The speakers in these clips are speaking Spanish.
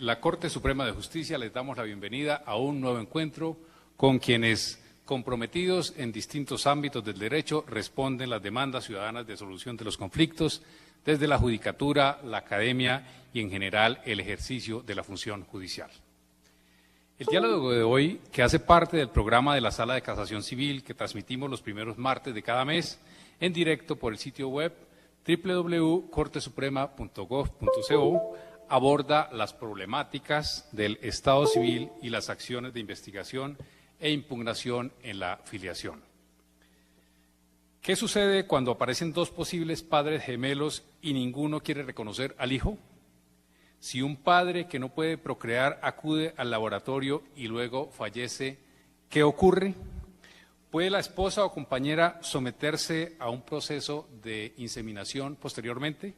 la Corte Suprema de Justicia les damos la bienvenida a un nuevo encuentro con quienes, comprometidos en distintos ámbitos del derecho, responden las demandas ciudadanas de solución de los conflictos desde la judicatura, la academia y, en general, el ejercicio de la función judicial. El diálogo de hoy, que hace parte del programa de la Sala de Casación Civil que transmitimos los primeros martes de cada mes en directo por el sitio web www.cortesuprema.gov.co, aborda las problemáticas del Estado civil y las acciones de investigación e impugnación en la filiación. ¿Qué sucede cuando aparecen dos posibles padres gemelos y ninguno quiere reconocer al hijo? Si un padre que no puede procrear acude al laboratorio y luego fallece, ¿qué ocurre? ¿Puede la esposa o compañera someterse a un proceso de inseminación posteriormente?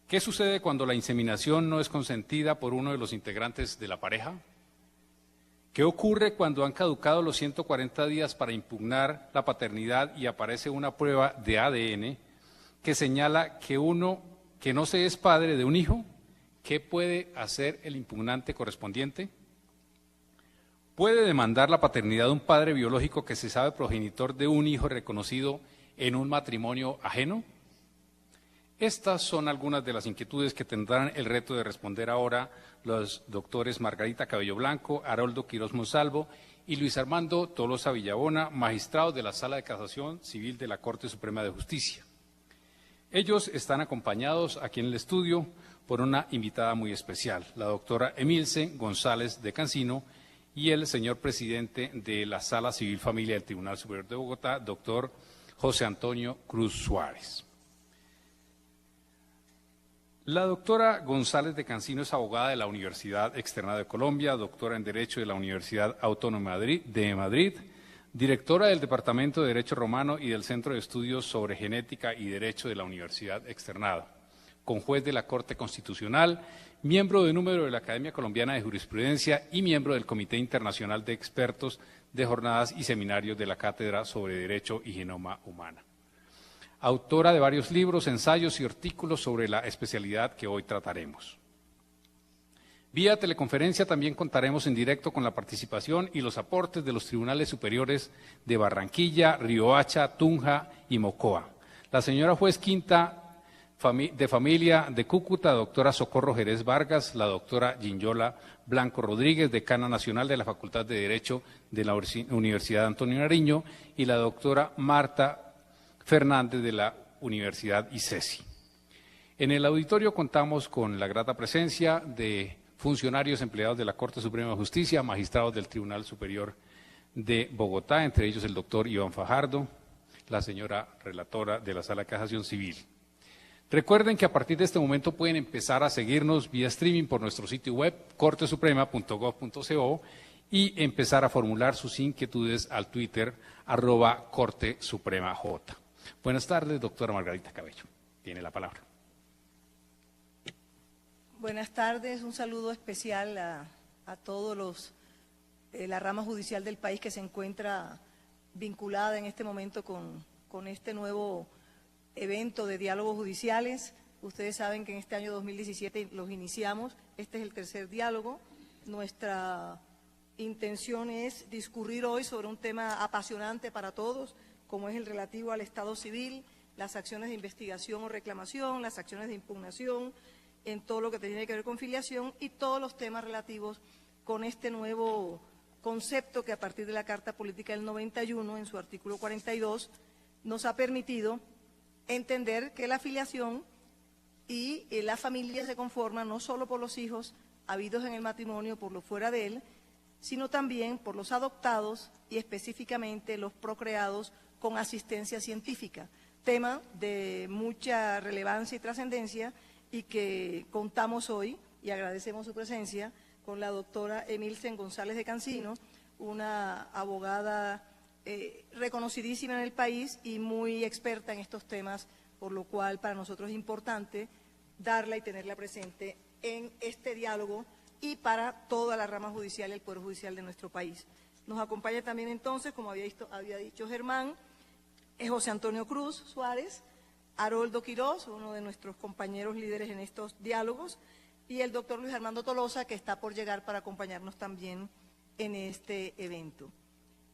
¿Qué sucede cuando la inseminación no es consentida por uno de los integrantes de la pareja? ¿Qué ocurre cuando han caducado los 140 días para impugnar la paternidad y aparece una prueba de ADN que señala que uno que no se es padre de un hijo? ¿Qué puede hacer el impugnante correspondiente? ¿Puede demandar la paternidad de un padre biológico que se sabe progenitor de un hijo reconocido en un matrimonio ajeno? Estas son algunas de las inquietudes que tendrán el reto de responder ahora los doctores Margarita Cabello Blanco, Haroldo Quirós Monsalvo y Luis Armando Tolosa Villabona, magistrados de la Sala de Casación Civil de la Corte Suprema de Justicia. Ellos están acompañados aquí en el estudio por una invitada muy especial, la doctora Emilce González de Cancino, y el señor presidente de la Sala Civil Familia del Tribunal Superior de Bogotá, doctor José Antonio Cruz Suárez. La doctora González de Cancino es abogada de la Universidad Externada de Colombia, doctora en Derecho de la Universidad Autónoma de Madrid, directora del Departamento de Derecho Romano y del Centro de Estudios sobre Genética y Derecho de la Universidad Externada, conjuez de la Corte Constitucional, miembro de número de la Academia Colombiana de Jurisprudencia y miembro del Comité Internacional de Expertos de Jornadas y Seminarios de la Cátedra sobre Derecho y Genoma Humana. Autora de varios libros, ensayos y artículos sobre la especialidad que hoy trataremos. Vía teleconferencia también contaremos en directo con la participación y los aportes de los tribunales superiores de Barranquilla, Riohacha, Tunja y Mocoa. La señora juez quinta de familia de Cúcuta, doctora Socorro Jerez Vargas, la doctora Ginyola Blanco Rodríguez, decana nacional de la Facultad de Derecho de la Universidad Antonio Nariño, y la doctora Marta Fernández de la Universidad ICESI. En el auditorio contamos con la grata presencia de funcionarios empleados de la Corte Suprema de Justicia, magistrados del Tribunal Superior de Bogotá, entre ellos el doctor Iván Fajardo, la señora relatora de la Sala de Casación Civil. Recuerden que a partir de este momento pueden empezar a seguirnos vía streaming por nuestro sitio web cortesuprema.gov.co y empezar a formular sus inquietudes al Twitter @CorteSupremaJ. Buenas tardes, doctora Margarita Cabello. Tiene la palabra. Buenas tardes, un saludo especial a todos la rama judicial del país que se encuentra vinculada en este momento con este nuevo evento de diálogos judiciales. Ustedes saben que en este año 2017 los iniciamos, este es el tercer diálogo. Nuestra intención es discurrir hoy sobre un tema apasionante para todos, como es el relativo al Estado civil, las acciones de investigación o reclamación, las acciones de impugnación, en todo lo que tiene que ver con filiación y todos los temas relativos con este nuevo concepto que a partir de la Carta Política del 91, en su artículo 42, nos ha permitido entender que la filiación y la familia se conforman no solo por los hijos habidos en el matrimonio, por lo fuera de él, sino también por los adoptados y específicamente los procreados con asistencia científica, tema de mucha relevancia y trascendencia y que contamos hoy, y agradecemos su presencia, con la doctora Emilce González de Cancino, una abogada reconocidísima en el país y muy experta en estos temas, por lo cual para nosotros es importante darla y tenerla presente en este diálogo y para toda la rama judicial y el Poder Judicial de nuestro país. Nos acompaña también entonces, como había dicho Germán, José Antonio Cruz Suárez, Haroldo Quirós, uno de nuestros compañeros líderes en estos diálogos, y el doctor Luis Armando Tolosa, que está por llegar para acompañarnos también en este evento.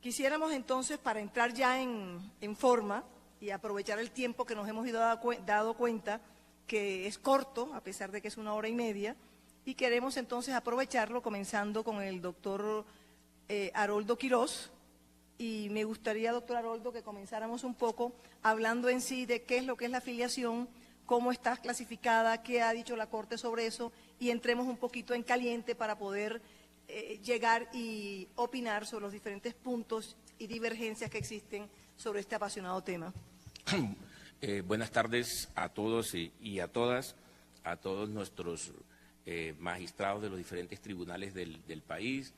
Quisiéramos entonces, para entrar ya en forma y aprovechar el tiempo que nos hemos dado cuenta que es corto, a pesar de que es 1 hora y media, y queremos entonces aprovecharlo comenzando con el doctor Haroldo Quirós, y me gustaría, doctor Haroldo, que comenzáramos un poco hablando en sí de qué es lo que es la afiliación, cómo está clasificada, qué ha dicho la Corte sobre eso, y entremos un poquito en caliente para poder llegar y opinar sobre los diferentes puntos y divergencias que existen sobre este apasionado tema. Buenas tardes a todos y a todas, a todos nuestros magistrados de los diferentes tribunales del país,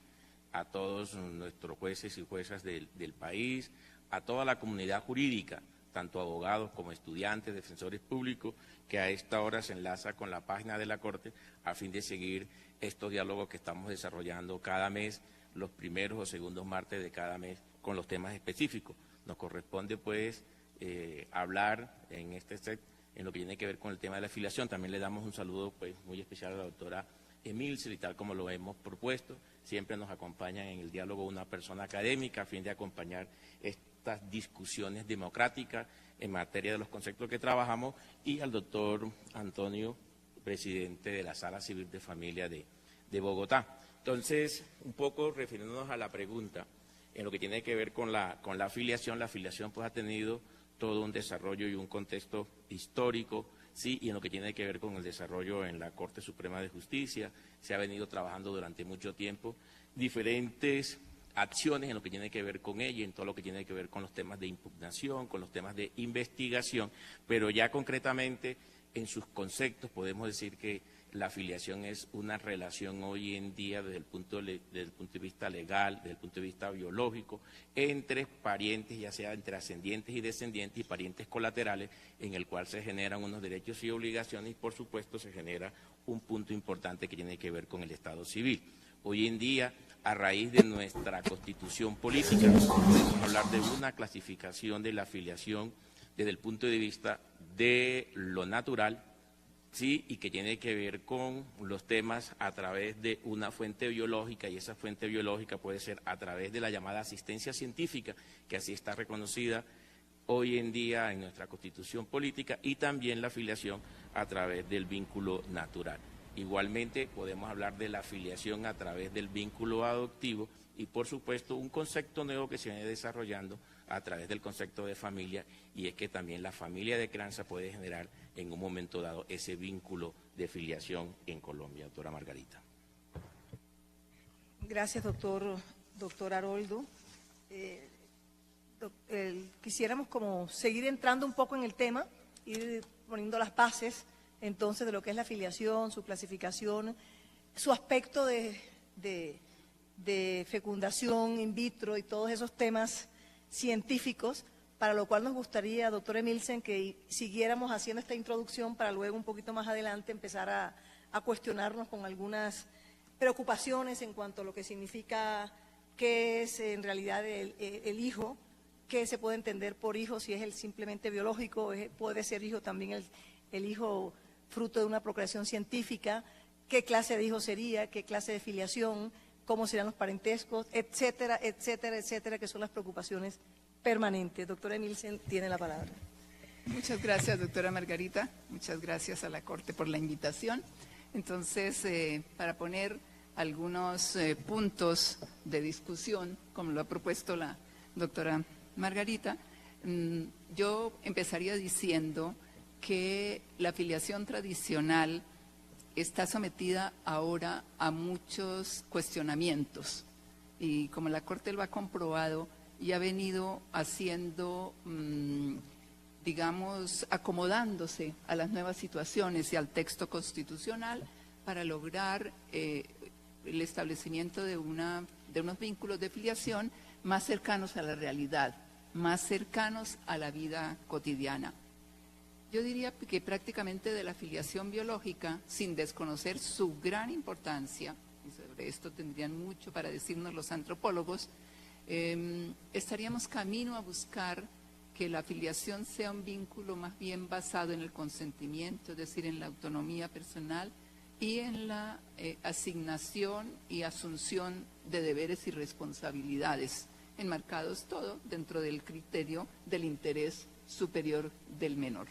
a todos nuestros jueces y juezas del país, a toda la comunidad jurídica, tanto abogados como estudiantes, defensores públicos, que a esta hora se enlaza con la página de la Corte a fin de seguir estos diálogos que estamos desarrollando cada mes, los primeros o segundos martes de cada mes, con los temas específicos. Nos corresponde, pues, hablar en este set en lo que tiene que ver con el tema de la afiliación. También le damos un saludo, pues, muy especial a la doctora Emilce, y tal como lo hemos propuesto. Siempre nos acompaña en el diálogo una persona académica a fin de acompañar estas discusiones democráticas en materia de los conceptos que trabajamos, y al doctor Antonio, presidente de la Sala Civil de Familia de Bogotá. Entonces, un poco refiriéndonos a la pregunta, en lo que tiene que ver con la afiliación pues ha tenido todo un desarrollo y un contexto histórico, sí, y en lo que tiene que ver con el desarrollo en la Corte Suprema de Justicia, se ha venido trabajando durante mucho tiempo diferentes acciones en lo que tiene que ver con ella, en todo lo que tiene que ver con los temas de impugnación, con los temas de investigación, pero ya concretamente en sus conceptos podemos decir que la afiliación es una relación hoy en día desde el punto de vista legal, desde el punto de vista biológico, entre parientes, ya sea entre ascendientes y descendientes y parientes colaterales, en el cual se generan unos derechos y obligaciones y, por supuesto, se genera un punto importante que tiene que ver con el Estado civil. Hoy en día, a raíz de nuestra Constitución política, podemos hablar de una clasificación de la afiliación desde el punto de vista de lo natural, sí, y que tiene que ver con los temas a través de una fuente biológica, y esa fuente biológica puede ser a través de la llamada asistencia científica, que así está reconocida hoy en día en nuestra Constitución política, y también la afiliación a través del vínculo natural. Igualmente podemos hablar de la afiliación a través del vínculo adoptivo y, por supuesto, un concepto nuevo que se viene desarrollando a través del concepto de familia, y es que también la familia de crianza puede generar en un momento dado ese vínculo de filiación en Colombia. Doctora Margarita. Gracias, doctor Haroldo. Quisiéramos como seguir entrando un poco en el tema, ir poniendo las bases entonces de lo que es la afiliación, su clasificación, su aspecto de fecundación in vitro y todos esos temas científicos, para lo cual nos gustaría, doctor Emilsen, que siguiéramos haciendo esta introducción para luego un poquito más adelante empezar a cuestionarnos con algunas preocupaciones en cuanto a lo que significa qué es en realidad el hijo, qué se puede entender por hijo, si es el simplemente biológico, puede ser hijo también el hijo fruto de una procreación científica, qué clase de hijo sería, qué clase de filiación, cómo serían los parentescos, etcétera, etcétera, etcétera, que son las preocupaciones permanentes. Doctora Emilsen, tiene la palabra. Muchas gracias, doctora Margarita. Muchas gracias a la Corte por la invitación. Entonces, para poner algunos puntos de discusión, como lo ha propuesto la doctora Margarita, yo empezaría diciendo que la afiliación tradicional está sometida ahora a muchos cuestionamientos, y como la Corte lo ha comprobado y ha venido haciendo, digamos, acomodándose a las nuevas situaciones y al texto constitucional para lograr el establecimiento de unos vínculos de filiación más cercanos a la realidad, más cercanos a la vida cotidiana. Yo diría que prácticamente de la filiación biológica, sin desconocer su gran importancia, y sobre esto tendrían mucho para decirnos los antropólogos, estaríamos camino a buscar que la filiación sea un vínculo más bien basado en el consentimiento, es decir, en la autonomía personal, y en la asignación y asunción de deberes y responsabilidades, enmarcados todo dentro del criterio del interés superior del menor.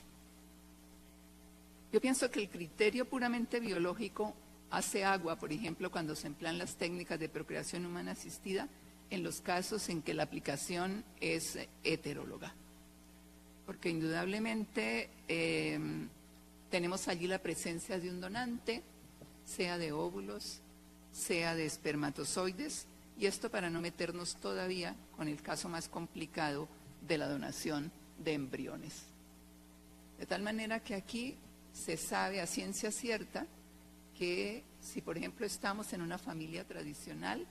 Yo pienso que el criterio puramente biológico hace agua, por ejemplo, cuando se emplean las técnicas de procreación humana asistida, en los casos en que la aplicación es heteróloga. Porque indudablemente tenemos allí la presencia de un donante, sea de óvulos, sea de espermatozoides, y esto para no meternos todavía con el caso más complicado de la donación de embriones. De tal manera que aquí se sabe a ciencia cierta que si, por ejemplo, estamos en una familia tradicional,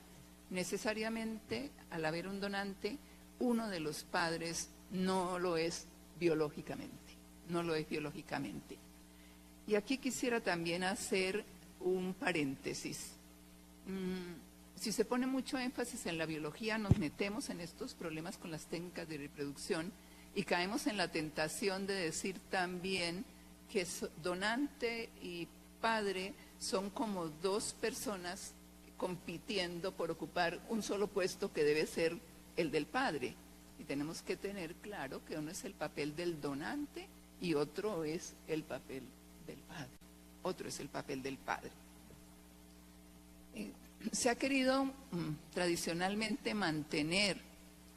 necesariamente al haber un donante, uno de los padres no lo es biológicamente, no lo es biológicamente. Y aquí quisiera también hacer un paréntesis. Si se pone mucho énfasis en la biología, nos metemos en estos problemas con las técnicas de reproducción y caemos en la tentación de decir también que donante y padre son como dos personas compitiendo por ocupar un solo puesto que debe ser el del padre. Y tenemos que tener claro que uno es el papel del donante y otro es el papel del padre. Otro es el papel del padre. Se ha querido tradicionalmente mantener,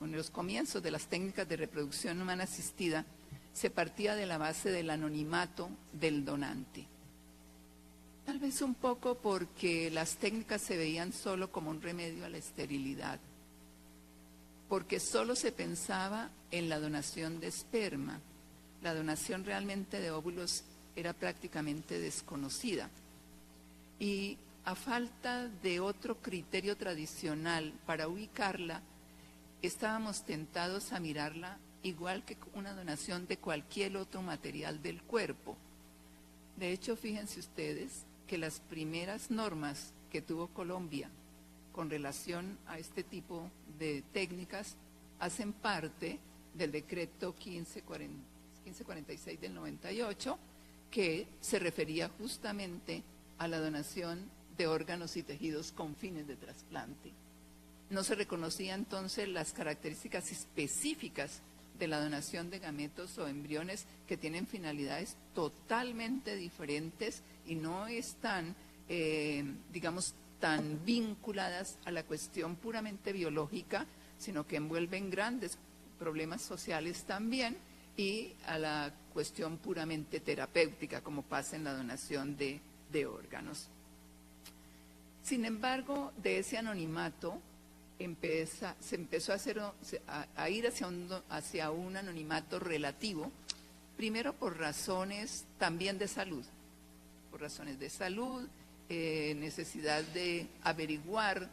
en los comienzos de las técnicas de reproducción humana asistida, se partía de la base del anonimato del donante. Tal vez un poco porque las técnicas se veían solo como un remedio a la esterilidad, porque solo se pensaba en la donación de esperma. La donación realmente de óvulos era prácticamente desconocida. Y a falta de otro criterio tradicional para ubicarla, estábamos tentados a mirarla igual que una donación de cualquier otro material del cuerpo. De hecho, fíjense ustedes que las primeras normas que tuvo Colombia con relación a este tipo de técnicas hacen parte del decreto 1546 del 98, que se refería justamente a la donación de órganos y tejidos con fines de trasplante. No se reconocían entonces las características específicas de la donación de gametos o embriones que tienen finalidades totalmente diferentes y no están, digamos, tan vinculadas a la cuestión puramente biológica, sino que envuelven grandes problemas sociales también y a la cuestión puramente terapéutica, como pasa en la donación de órganos. Sin embargo, de ese anonimato se empezó a ir hacia un anonimato relativo, primero por razones también de salud, necesidad de averiguar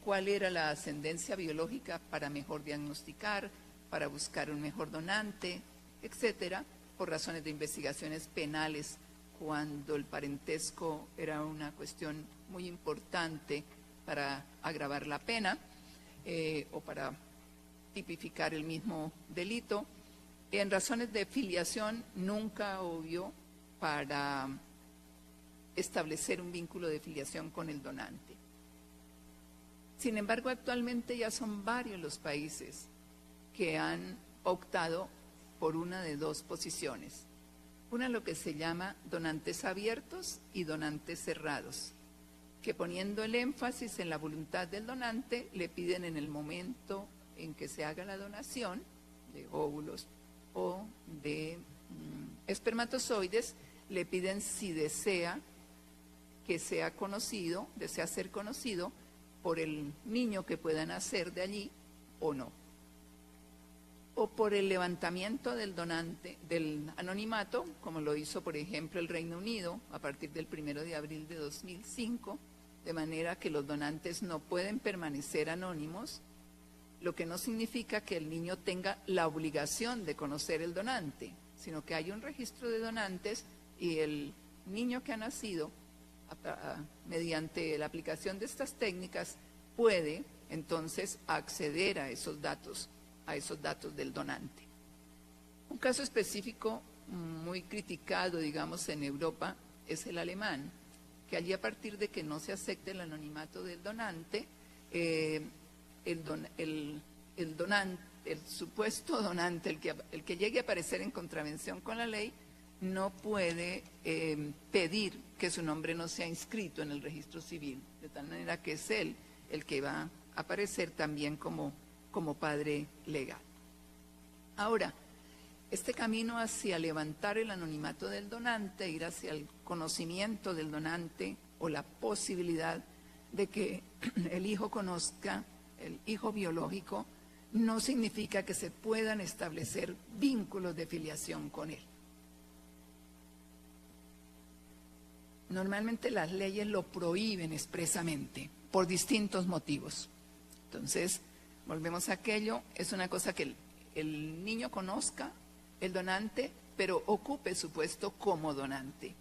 cuál era la ascendencia biológica para mejor diagnosticar, para buscar un mejor donante, etcétera, por razones de investigaciones penales, cuando el parentesco era una cuestión muy importante para agravar la pena o para tipificar el mismo delito. En razones de filiación, nunca obvio para establecer un vínculo de filiación con el donante. Sin embargo, actualmente ya son varios los países que han optado por una de dos posiciones. Una, lo que se llama donantes abiertos y donantes cerrados, que poniendo el énfasis en la voluntad del donante, le piden en el momento en que se haga la donación de óvulos o de espermatozoides, le piden si desea que sea conocido, desea ser conocido por el niño que pueda nacer de allí o no, o por el levantamiento del donante, del anonimato, como lo hizo, por ejemplo, el Reino Unido a partir del 1 de abril de 2005, de manera que los donantes no pueden permanecer anónimos, lo que no significa que el niño tenga la obligación de conocer el donante, sino que hay un registro de donantes y el niño que ha nacido mediante la aplicación de estas técnicas puede entonces acceder a esos datos del donante. Un caso específico muy criticado, digamos, en Europa es el alemán, que allí a partir de que no se acepte el anonimato del donante, el supuesto donante, el que llegue a aparecer en contravención con la ley, no puede pedir que su nombre no sea inscrito en el registro civil, de tal manera que es él el que va a aparecer también como padre legal. Ahora, este camino hacia levantar el anonimato del donante, ir hacia el conocimiento del donante o la posibilidad de que el hijo conozca, el hijo biológico, no significa que se puedan establecer vínculos de filiación con él. Normalmente las leyes lo prohíben expresamente por distintos motivos. Entonces, volvemos a aquello, es una cosa que el niño conozca, el donante, pero ocupe su puesto como donante.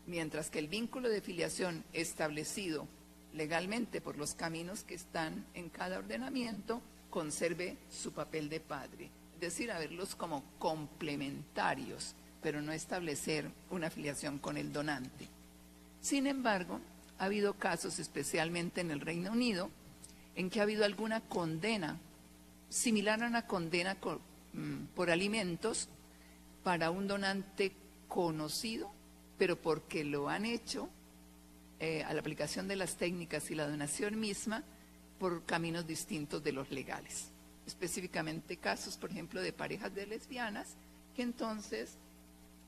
Mientras que el vínculo de filiación establecido legalmente por los caminos que están en cada ordenamiento conserve su papel de padre. Es decir, a verlos como complementarios, pero no establecer una filiación con el donante. Sin embargo, ha habido casos, especialmente en el Reino Unido, en que ha habido alguna condena, similar a una condena por alimentos para un donante conocido, pero porque lo han hecho a la aplicación de las técnicas y la donación misma por caminos distintos de los legales. Específicamente casos, por ejemplo, de parejas de lesbianas que entonces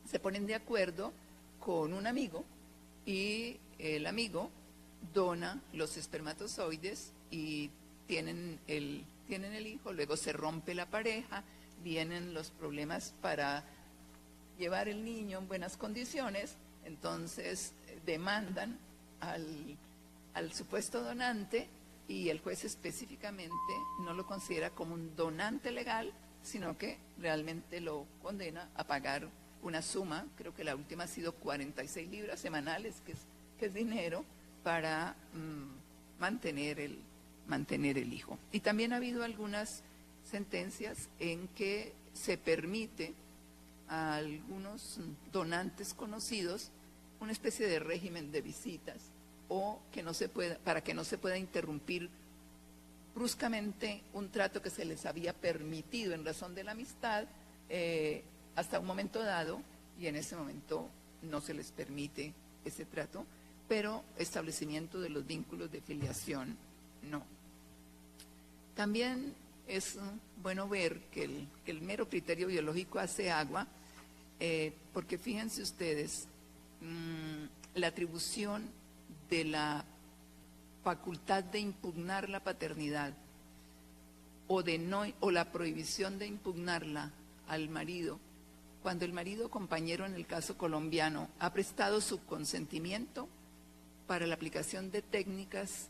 se ponen de acuerdo con un amigo y el amigo dona los espermatozoides y tienen el hijo, luego se rompe la pareja, vienen los problemas para llevar el niño en buenas condiciones, entonces demandan al supuesto donante y el juez específicamente no lo considera como un donante legal, sino que realmente lo condena a pagar una suma, creo que la última ha sido 46 libras semanales, que es dinero, para mantener el hijo. Y también ha habido algunas sentencias en que se permite a algunos donantes conocidos una especie de régimen de visitas o para que no se pueda interrumpir bruscamente un trato que se les había permitido en razón de la amistad hasta un momento dado, y en ese momento no se les permite ese trato, pero establecimiento de los vínculos de filiación no. También es bueno ver que el mero criterio biológico hace agua, porque fíjense ustedes, la atribución de la facultad de impugnar la paternidad o la prohibición de impugnarla al marido, cuando el marido compañero en el caso colombiano ha prestado su consentimiento para la aplicación de técnicas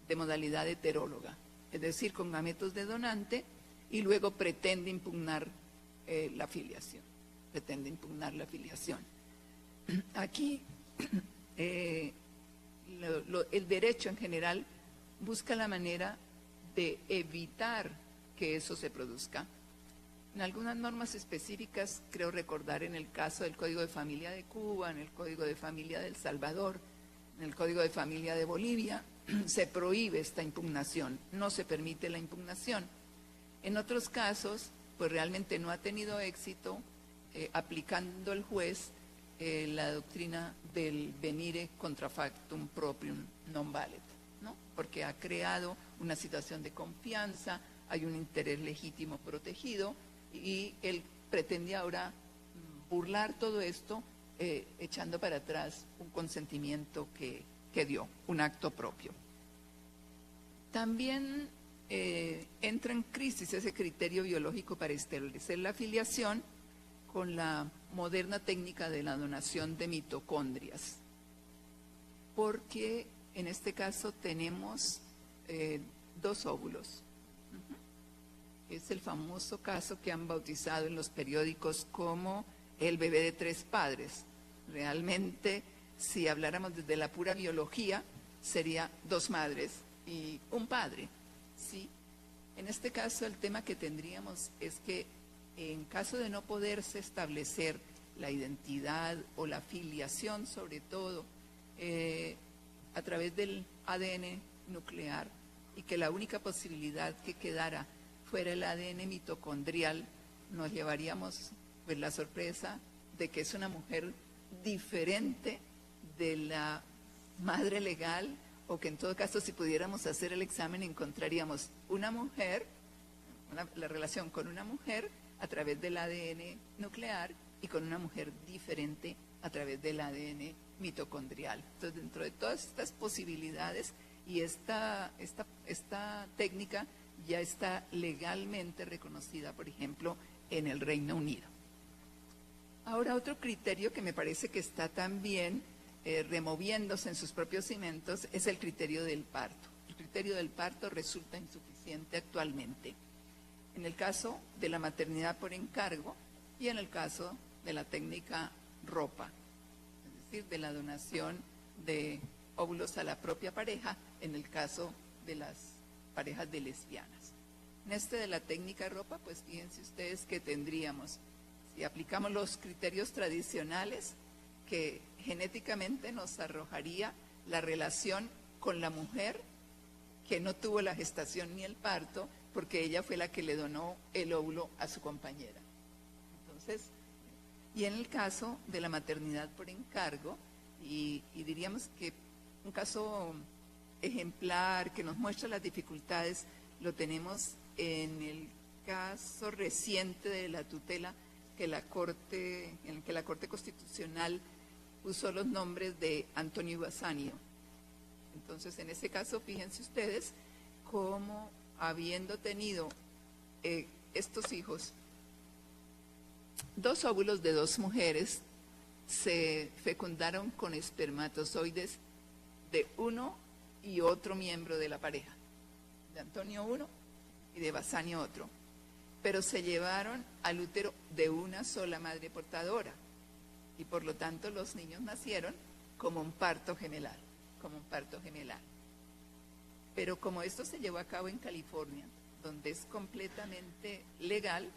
de modalidad heteróloga, es decir, con gametos de donante, y luego pretende impugnar la filiación. Aquí el derecho en general busca la manera de evitar que eso se produzca. En algunas normas específicas, creo recordar en el caso del Código de Familia de Cuba, en el Código de Familia de El Salvador, en el Código de Familia de Bolivia, se prohíbe esta impugnación, no se permite la impugnación. En otros casos, pues realmente no ha tenido éxito aplicando el juez la doctrina del venire contra factum proprium non valet, ¿no? Porque ha creado una situación de confianza, hay un interés legítimo protegido y él pretende ahora burlar todo esto echando para atrás un consentimiento que dio, un acto propio. También entra en crisis ese criterio biológico para establecer la filiación con la moderna técnica de la donación de mitocondrias, porque en este caso tenemos dos óvulos. Es el famoso caso que han bautizado en los periódicos como el bebé de tres padres. Realmente, si habláramos desde la pura biología, sería dos madres y un padre, ¿sí? En este caso, el tema que tendríamos es que en caso de no poderse establecer la identidad o la filiación, sobre todo, a través del ADN nuclear y que la única posibilidad que quedara fuera el ADN mitocondrial, nos llevaríamos pues la sorpresa de que es una mujer diferente de la madre legal, o que en todo caso, si pudiéramos hacer el examen, encontraríamos una mujer, la relación con una mujer a través del ADN nuclear y con una mujer diferente a través del ADN mitocondrial. Entonces, dentro de todas estas posibilidades, y esta técnica ya está legalmente reconocida, por ejemplo, en el Reino Unido. Ahora, otro criterio que me parece que está también removiéndose en sus propios cimientos es el criterio del parto. El criterio del parto resulta insuficiente actualmente en el caso de la maternidad por encargo y en el caso de la técnica ROPA, es decir, de la donación de óvulos a la propia pareja en el caso de las parejas de lesbianas. En este de la técnica ROPA, pues fíjense ustedes que tendríamos, si aplicamos los criterios tradicionales, que genéticamente nos arrojaría la relación con la mujer que no tuvo la gestación ni el parto, porque ella fue la que le donó el óvulo a su compañera. Entonces, y en el caso de la maternidad por encargo, y diríamos que un caso ejemplar que nos muestra las dificultades, lo tenemos en el caso reciente de la tutela en el que la Corte Constitucional usó los nombres de Antonio Basanio. Entonces, en ese caso, fíjense ustedes cómo, habiendo tenido estos hijos, 2 óvulos de 2 mujeres se fecundaron con espermatozoides de uno y otro miembro de la pareja, de Antonio uno y de Basanio otro, pero se llevaron al útero de una sola madre portadora, y por lo tanto los niños nacieron como un parto gemelar, Pero como esto se llevó a cabo en California, donde es completamente legal,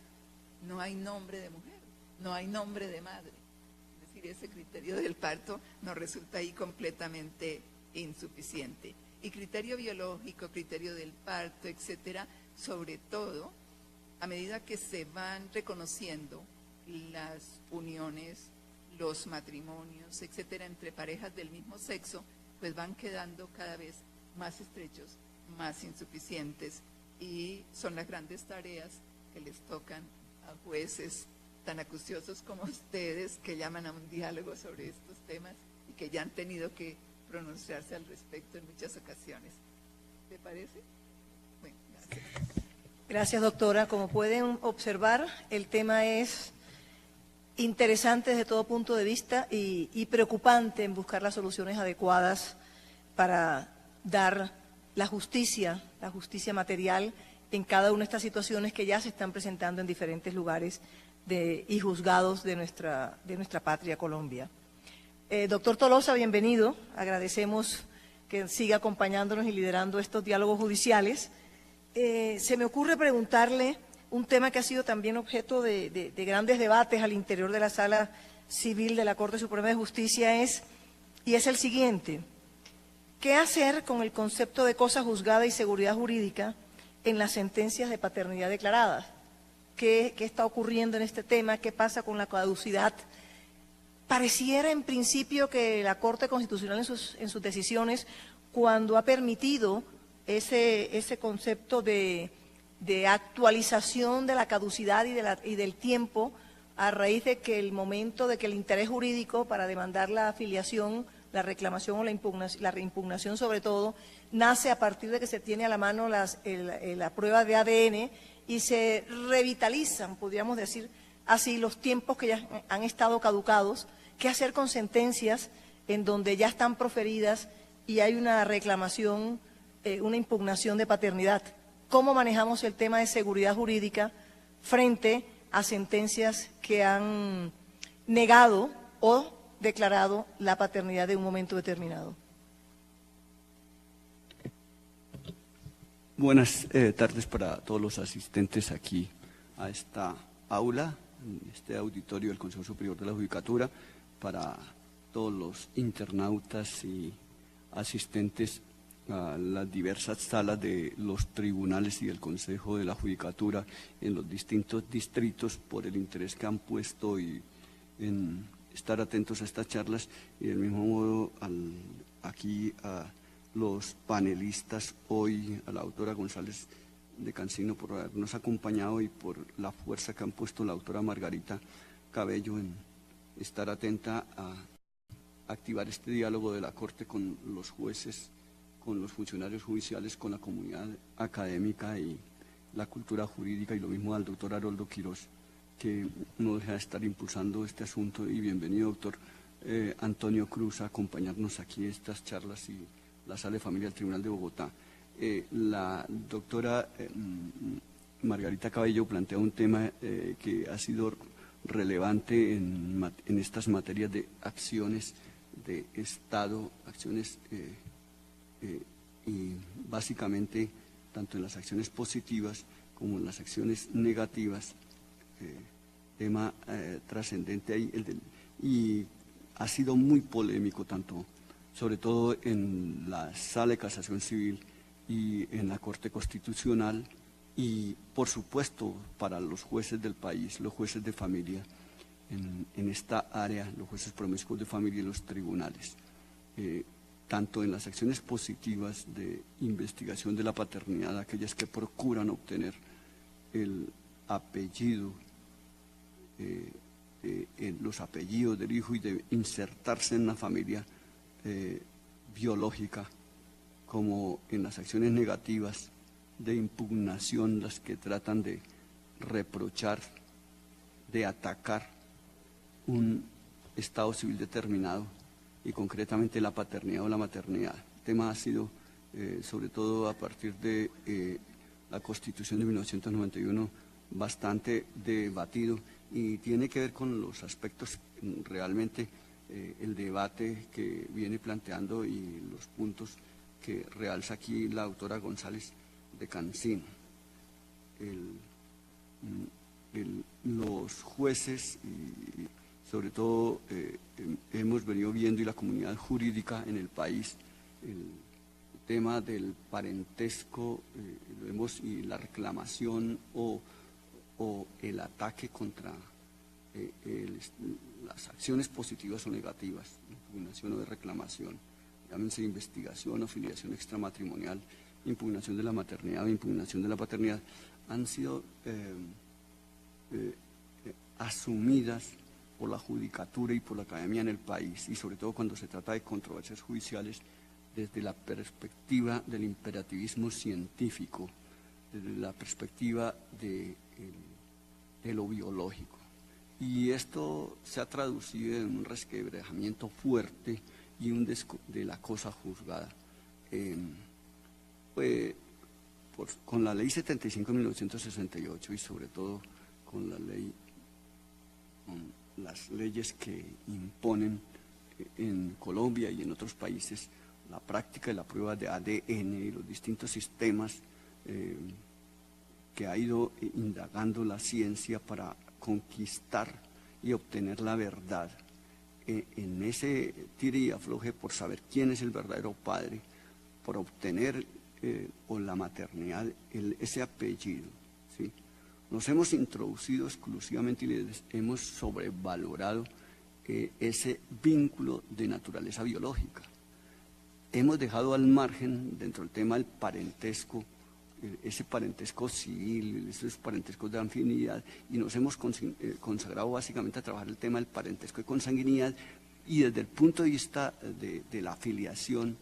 no hay nombre de mujer, no hay nombre de madre. Es decir, ese criterio del parto nos resulta ahí completamente insuficiente. Y criterio biológico, criterio del parto, etcétera, sobre todo a medida que se van reconociendo las uniones, los matrimonios, etcétera, entre parejas del mismo sexo, pues van quedando cada vez más estrechos, más insuficientes, y son las grandes tareas que les tocan a jueces tan acuciosos como ustedes, que llaman a un diálogo sobre estos temas y que ya han tenido que pronunciarse al respecto en muchas ocasiones. ¿Te parece? Bueno, gracias. Gracias, doctora. Como pueden observar, el tema es interesante desde todo punto de vista y preocupante en buscar las soluciones adecuadas para dar la justicia material en cada una de estas situaciones que ya se están presentando en diferentes lugares y juzgados de nuestra patria, Colombia. Doctor Tolosa, bienvenido. Agradecemos que siga acompañándonos y liderando estos diálogos judiciales. Se me ocurre preguntarle un tema que ha sido también objeto de grandes debates al interior de la Sala Civil de la Corte Suprema de Justicia y es el siguiente: ¿qué hacer con el concepto de cosa juzgada y seguridad jurídica en las sentencias de paternidad declaradas? ¿Qué está ocurriendo en este tema? ¿Qué pasa con la caducidad? Pareciera en principio que la Corte Constitucional en sus decisiones, cuando ha permitido ese concepto de actualización de la caducidad y del tiempo, a raíz de que el momento de que el interés jurídico para demandar la afiliación, la reclamación o la reimpugnación sobre todo, nace a partir de que se tiene a la mano la prueba de ADN y se revitalizan, podríamos decir así, los tiempos que ya han estado caducados. ¿Qué hacer con sentencias en donde ya están proferidas y hay una reclamación, una impugnación de paternidad? ¿Cómo manejamos el tema de seguridad jurídica frente a sentencias que han negado o declarado la paternidad de un momento determinado? Buenas tardes para todos los asistentes aquí a esta aula, en este auditorio del Consejo Superior de la Judicatura, para todos los internautas y asistentes a las diversas salas de los tribunales y del Consejo de la Judicatura en los distintos distritos por el interés que han puesto y en estar atentos a estas charlas, y del mismo modo aquí a los panelistas hoy, a la doctora González de Cancino por habernos acompañado y por la fuerza que han puesto la doctora Margarita Cabello en estar atenta a activar este diálogo de la Corte con los jueces, con los funcionarios judiciales, con la comunidad académica y la cultura jurídica, y lo mismo al doctor Haroldo Quirós, que no deja de estar impulsando este asunto. Y bienvenido, doctor Antonio Cruz, a acompañarnos aquí en estas charlas y la Sala de Familia del Tribunal de Bogotá. La doctora Margarita Cabello plantea un tema que ha sido relevante en estas materias de acciones de Estado, acciones y básicamente tanto en las acciones positivas como en las acciones negativas, tema trascendente ahí, y ha sido muy polémico tanto, sobre todo en la Sala de Casación Civil y en la Corte Constitucional, y por supuesto para los jueces del país, los jueces de familia en esta área, los jueces promiscuos de familia y los tribunales, tanto en las acciones positivas de investigación de la paternidad, aquellas que procuran obtener el apellido, los apellidos del hijo y de insertarse en la familia biológica, como en las acciones negativas de impugnación, las que tratan de reprochar, de atacar un estado civil determinado y concretamente la paternidad o la maternidad. El tema ha sido, sobre todo a partir de la Constitución de 1991, bastante debatido y tiene que ver con los aspectos realmente, el debate que viene planteando y los puntos que realza aquí la doctora González de Cancino. Los jueces y sobre todo hemos venido viendo, y la comunidad jurídica en el país, el tema del parentesco, lo vemos, y la reclamación o el ataque contra las acciones positivas o negativas, impugnación o de reclamación, llámense investigación o filiación extramatrimonial, impugnación de la maternidad o impugnación de la paternidad, han sido asumidas por la judicatura y por la academia en el país, y sobre todo cuando se trata de controversias judiciales desde la perspectiva del imperativismo científico, desde la perspectiva de lo biológico. Y esto se ha traducido en un resquebrajamiento fuerte y de la cosa juzgada. Con la Ley 75 de 1968 y sobre todo con las leyes que imponen en Colombia y en otros países la práctica de la prueba de ADN y los distintos sistemas que ha ido indagando la ciencia para conquistar y obtener la verdad, en ese tire y afloje por saber quién es el verdadero padre, por obtener o la maternidad, ese apellido, ¿sí? Nos hemos introducido exclusivamente y les hemos sobrevalorado ese vínculo de naturaleza biológica. Hemos dejado al margen, dentro del tema del parentesco, ese parentesco civil, esos parentescos de afinidad, y nos hemos consagrado básicamente a trabajar el tema del parentesco de consanguinidad, y desde el punto de vista de la afiliación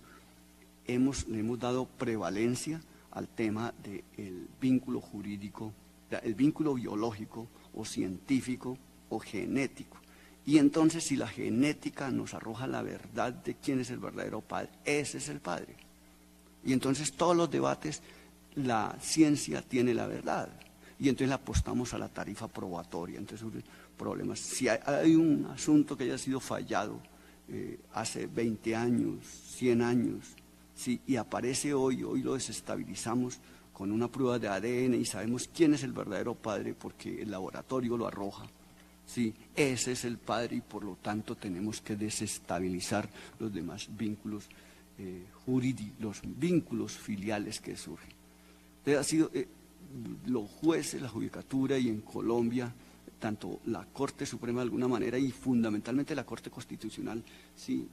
le hemos dado prevalencia al tema del vínculo jurídico, el vínculo biológico o científico o genético. Y entonces, si la genética nos arroja la verdad de quién es el verdadero padre, ese es el padre. Y entonces todos los debates, la ciencia tiene la verdad. Y entonces le apostamos a la tarifa probatoria. Entonces, problemas. Si hay un asunto que haya sido fallado hace 20 años, 100 años, ¿sí? Y aparece hoy lo desestabilizamos con una prueba de ADN y sabemos quién es el verdadero padre porque el laboratorio lo arroja. ¿sí? Ese es el padre y por lo tanto tenemos que desestabilizar los demás vínculos jurídicos, los vínculos filiales que surgen. Entonces, ha sido los jueces, la judicatura y en Colombia, tanto la Corte Suprema de alguna manera y fundamentalmente la Corte Constitucional, sí,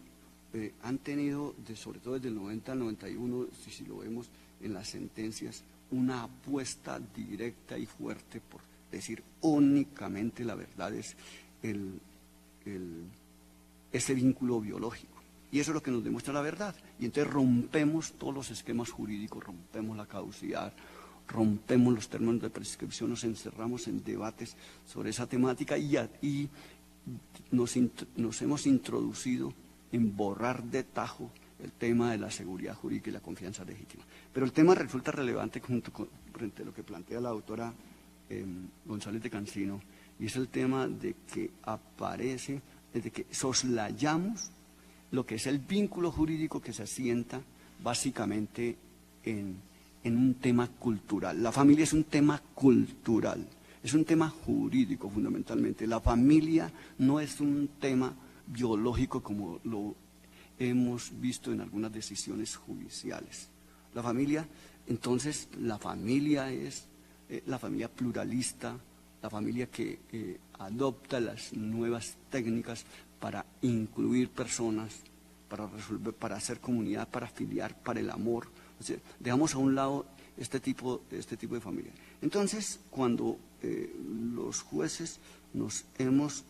han tenido, sobre todo desde el 90 al 91, si lo vemos en las sentencias, una apuesta directa y fuerte por decir únicamente la verdad, es ese vínculo biológico. Y eso es lo que nos demuestra la verdad. Y entonces rompemos todos los esquemas jurídicos, rompemos la caducidad, rompemos los términos de prescripción, nos encerramos en debates sobre esa temática y nos hemos introducido en borrar de tajo el tema de la seguridad jurídica y la confianza legítima. Pero el tema resulta relevante frente a lo que plantea la doctora González de Cancino, y es el tema de que aparece, desde que soslayamos lo que es el vínculo jurídico que se asienta básicamente en un tema cultural. La familia es un tema cultural, es un tema jurídico fundamentalmente. La familia no es un tema biológico como lo hemos visto en algunas decisiones judiciales. La familia, entonces, la familia es la familia pluralista, la familia que adopta las nuevas técnicas para incluir personas, para resolver, para hacer comunidad, para afiliar, para el amor. O sea, dejamos a un lado este tipo de familia. Entonces, cuando los jueces nos hemos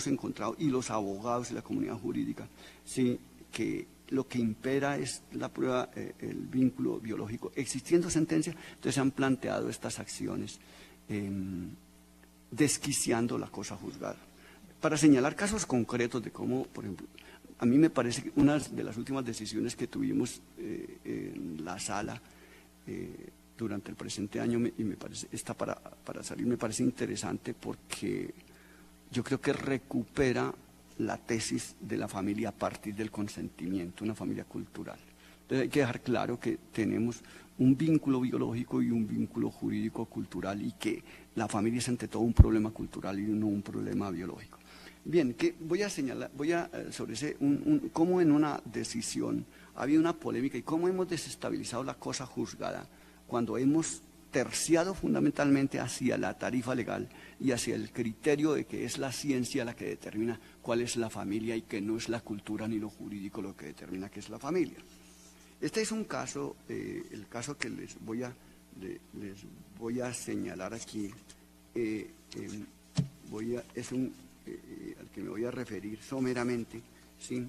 encontrado, y los abogados y la comunidad jurídica, sí, que lo que impera es la prueba, el vínculo biológico. Existiendo sentencia, entonces se han planteado estas acciones desquiciando la cosa juzgada. Para señalar casos concretos de cómo, por ejemplo, a mí me parece que una de las últimas decisiones que tuvimos en la sala durante el presente año, y me parece, está para salir, me parece interesante porque yo creo que recupera la tesis de la familia a partir del consentimiento, una familia cultural. Entonces hay que dejar claro que tenemos un vínculo biológico y un vínculo jurídico-cultural y que la familia es ante todo un problema cultural y no un problema biológico. Bien, que voy a señalar, sobre ese, cómo en una decisión ha habido una polémica y cómo hemos desestabilizado la cosa juzgada cuando hemos terciado fundamentalmente hacia la tarifa legal y hacia el criterio de que es la ciencia la que determina cuál es la familia y que no es la cultura ni lo jurídico lo que determina qué es la familia. Este es un caso, el caso que les voy a señalar aquí, es un al que me voy a referir someramente, ¿sí?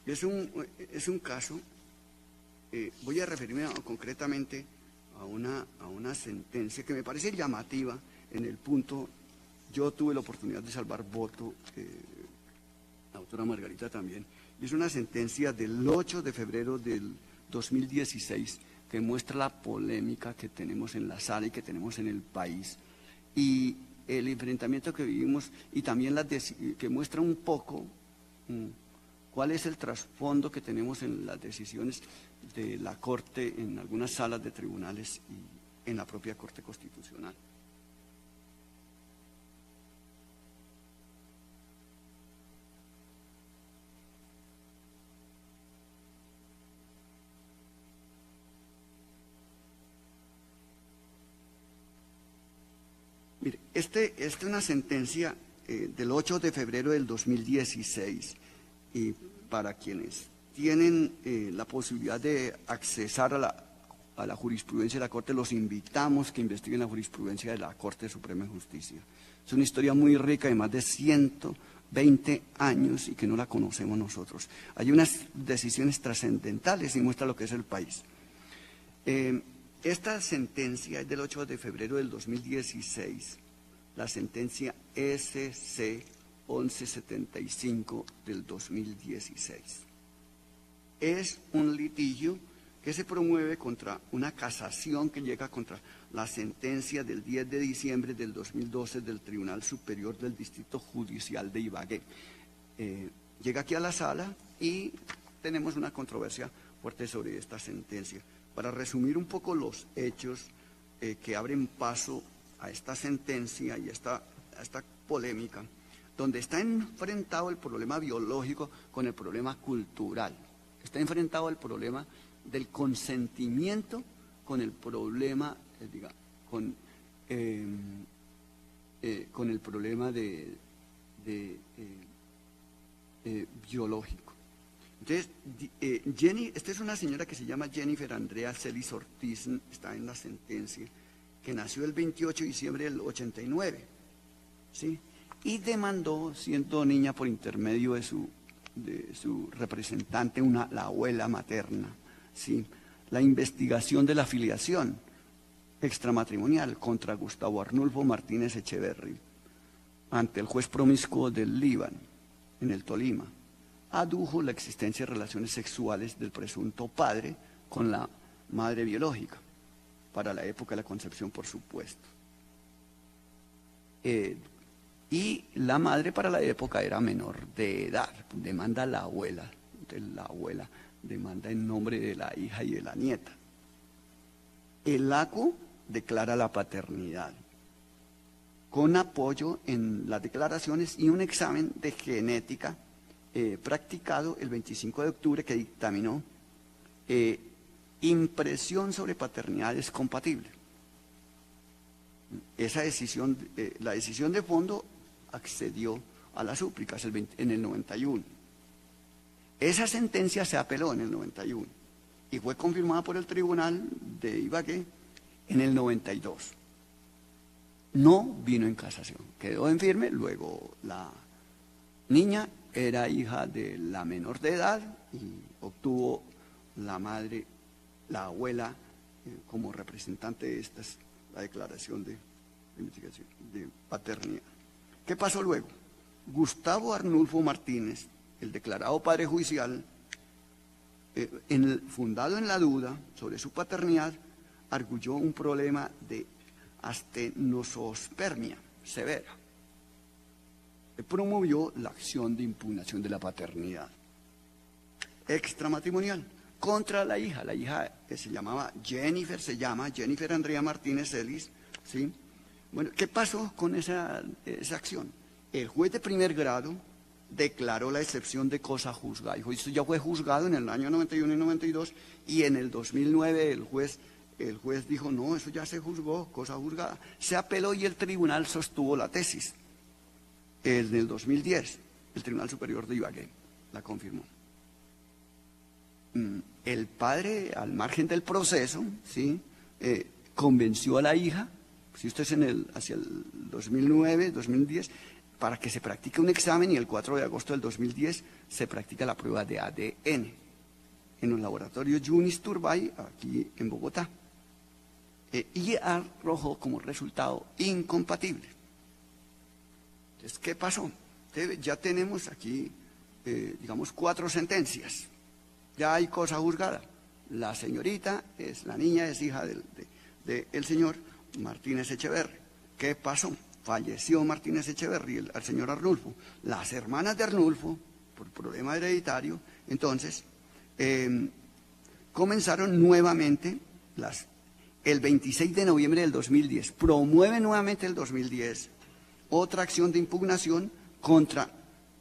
Es un caso, voy a referirme concretamente a una sentencia que me parece llamativa en el punto. Yo tuve la oportunidad de salvar voto, la doctora Margarita también, y es una sentencia del 8 de febrero del 2016 que muestra la polémica que tenemos en la sala y que tenemos en el país y el enfrentamiento que vivimos, y también que muestra un poco cuál es el trasfondo que tenemos en las decisiones de la Corte en algunas salas de tribunales y en la propia Corte Constitucional. Mire, esta es una sentencia del 8 de febrero del 2016, y para quienes tienen la posibilidad de accesar a la jurisprudencia de la Corte, los invitamos que investiguen la jurisprudencia de la Corte Suprema de Justicia. Es una historia muy rica de más de 120 años y que no la conocemos nosotros. Hay unas decisiones trascendentales y muestra lo que es el país. Esta sentencia es del 8 de febrero del 2016, la sentencia SC 1175 del 2016. Es un litigio que se promueve contra una casación que llega contra la sentencia del 10 de diciembre del 2012 del Tribunal Superior del Distrito Judicial de Ibagué. Llega aquí a la sala y tenemos una controversia fuerte sobre esta sentencia. Para resumir un poco los hechos que abren paso a esta sentencia y a esta polémica, donde está enfrentado el problema biológico con el problema cultural, está enfrentado el problema del consentimiento con el problema, con el problema biológico. Entonces, esta es una señora que se llama Jennifer Andrea Celis Ortiz, está en la sentencia, que nació el 28 de diciembre del 89, ¿sí? Y demandó, siendo niña, por intermedio de su representante, la abuela materna, ¿sí?, la investigación de la filiación extramatrimonial contra Gustavo Arnulfo Martínez Echeverry ante el juez promiscuo del Líbano, en el Tolima. Adujo la existencia de relaciones sexuales del presunto padre con la madre biológica, para la época de la concepción, por supuesto. Y la madre para la época era menor de edad. Demanda a la abuela, demanda en nombre de la hija y de la nieta. El ACU declara la paternidad, con apoyo en las declaraciones y un examen de genética practicado el 25 de octubre que dictaminó impresión sobre paternidad es compatible. Esa decisión, la decisión de fondo accedió a las súplicas en el 91. Esa sentencia se apeló en el 91 y fue confirmada por el tribunal de Ibagué en el 92. No vino en casación, quedó en firme. Luego la niña era hija de la menor de edad y obtuvo la madre, la abuela, como representante de la declaración de investigación de paternidad. ¿Qué pasó luego? Gustavo Arnulfo Martínez, el declarado padre judicial, fundado en la duda sobre su paternidad, arguyó un problema de astenosospermia severa. Promovió la acción de impugnación de la paternidad extramatrimonial contra la hija. La hija que se llama Jennifer Andrea Martínez Celis, ¿sí? Bueno, ¿qué pasó con esa acción? El juez de primer grado declaró la excepción de cosa juzgada. Dijo, esto ya fue juzgado en el año 91 y 92, y en el 2009 el juez dijo, no, eso ya se juzgó, cosa juzgada. Se apeló y el tribunal sostuvo la tesis. En el 2010, el Tribunal Superior de Ibagué la confirmó. El padre, al margen del proceso, ¿sí?, convenció a la hija, si esto es hacia el 2009, 2010, para que se practique un examen, y el 4 de agosto del 2010 se practica la prueba de ADN en los laboratorios Yunis Turbay, aquí en Bogotá, y arrojó como resultado incompatible. Entonces, ¿qué pasó? Ya tenemos aquí, digamos, 4 sentencias. Ya hay cosa juzgada. La señorita, la niña es hija del señor Martínez Echeverry. ¿Qué pasó? Falleció Martínez Echeverry, el señor Arnulfo. Las hermanas de Arnulfo, por problema hereditario, entonces, comenzaron nuevamente el 26 de noviembre del 2010. Promueve nuevamente el 2010 otra acción de impugnación contra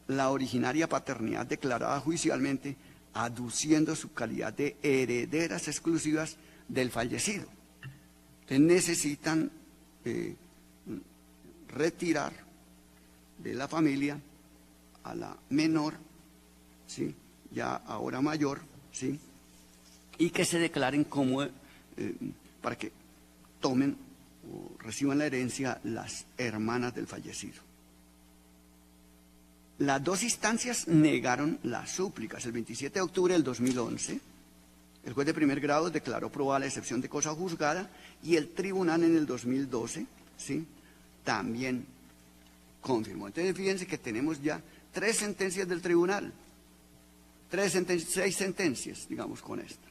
la originaria paternidad declarada judicialmente, aduciendo su calidad de herederas exclusivas del fallecido. Entonces necesitan retirar de la familia a la menor, ¿sí?, ya ahora mayor, ¿sí?, y que se declaren como, para que tomen o reciban la herencia las hermanas del fallecido. Las 2 instancias negaron las súplicas. El 27 de octubre del 2011, el juez de primer grado declaró probada la excepción de cosa juzgada, y el tribunal en el 2012, ¿sí?, también confirmó. Entonces, fíjense que tenemos ya 3 sentencias del tribunal, 6 sentencias, digamos, con esta.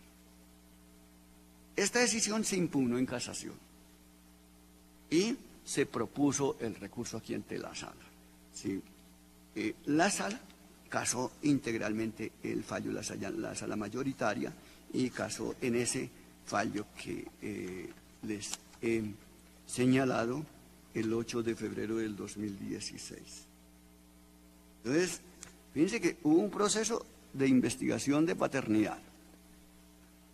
Esta decisión se impugnó en casación y se propuso el recurso aquí ante la sala, ¿sí? La sala casó integralmente el fallo la sala mayoritaria y casó en ese fallo que les he señalado el 8 de febrero del 2016. Entonces, fíjense que hubo un proceso de investigación de paternidad.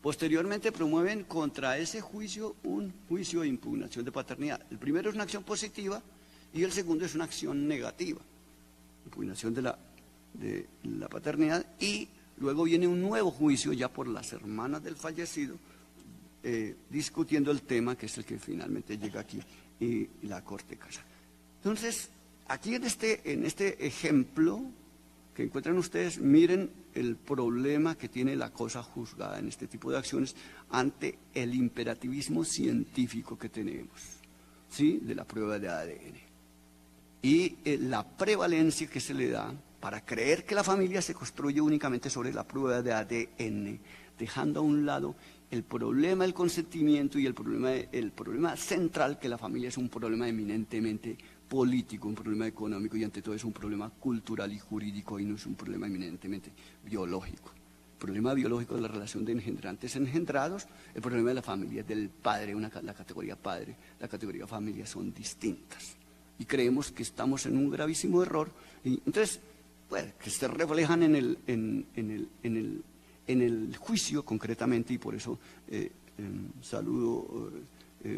Posteriormente promueven contra ese juicio un juicio de impugnación de paternidad. El primero es una acción positiva y el segundo es una acción negativa. Impugnación de la paternidad, y luego viene un nuevo juicio ya por las hermanas del fallecido, discutiendo el tema, que es el que finalmente llega aquí, y la Corte casa. Entonces, aquí en este ejemplo que encuentran ustedes, miren el problema que tiene la cosa juzgada en este tipo de acciones ante el imperativismo científico que tenemos, ¿sí?, de la prueba de ADN. Y la prevalencia que se le da para creer que la familia se construye únicamente sobre la prueba de ADN, dejando a un lado el problema del consentimiento y el problema central, que la familia es un problema eminentemente político, un problema económico y ante todo es un problema cultural y jurídico y no es un problema eminentemente biológico. El problema biológico de la relación de engendrantes engendrados, el problema de la familia del padre, la categoría padre, la categoría familia son distintas. Y creemos que estamos en un gravísimo error. Y entonces, bueno, que se reflejan en el juicio concretamente, y por eso saludo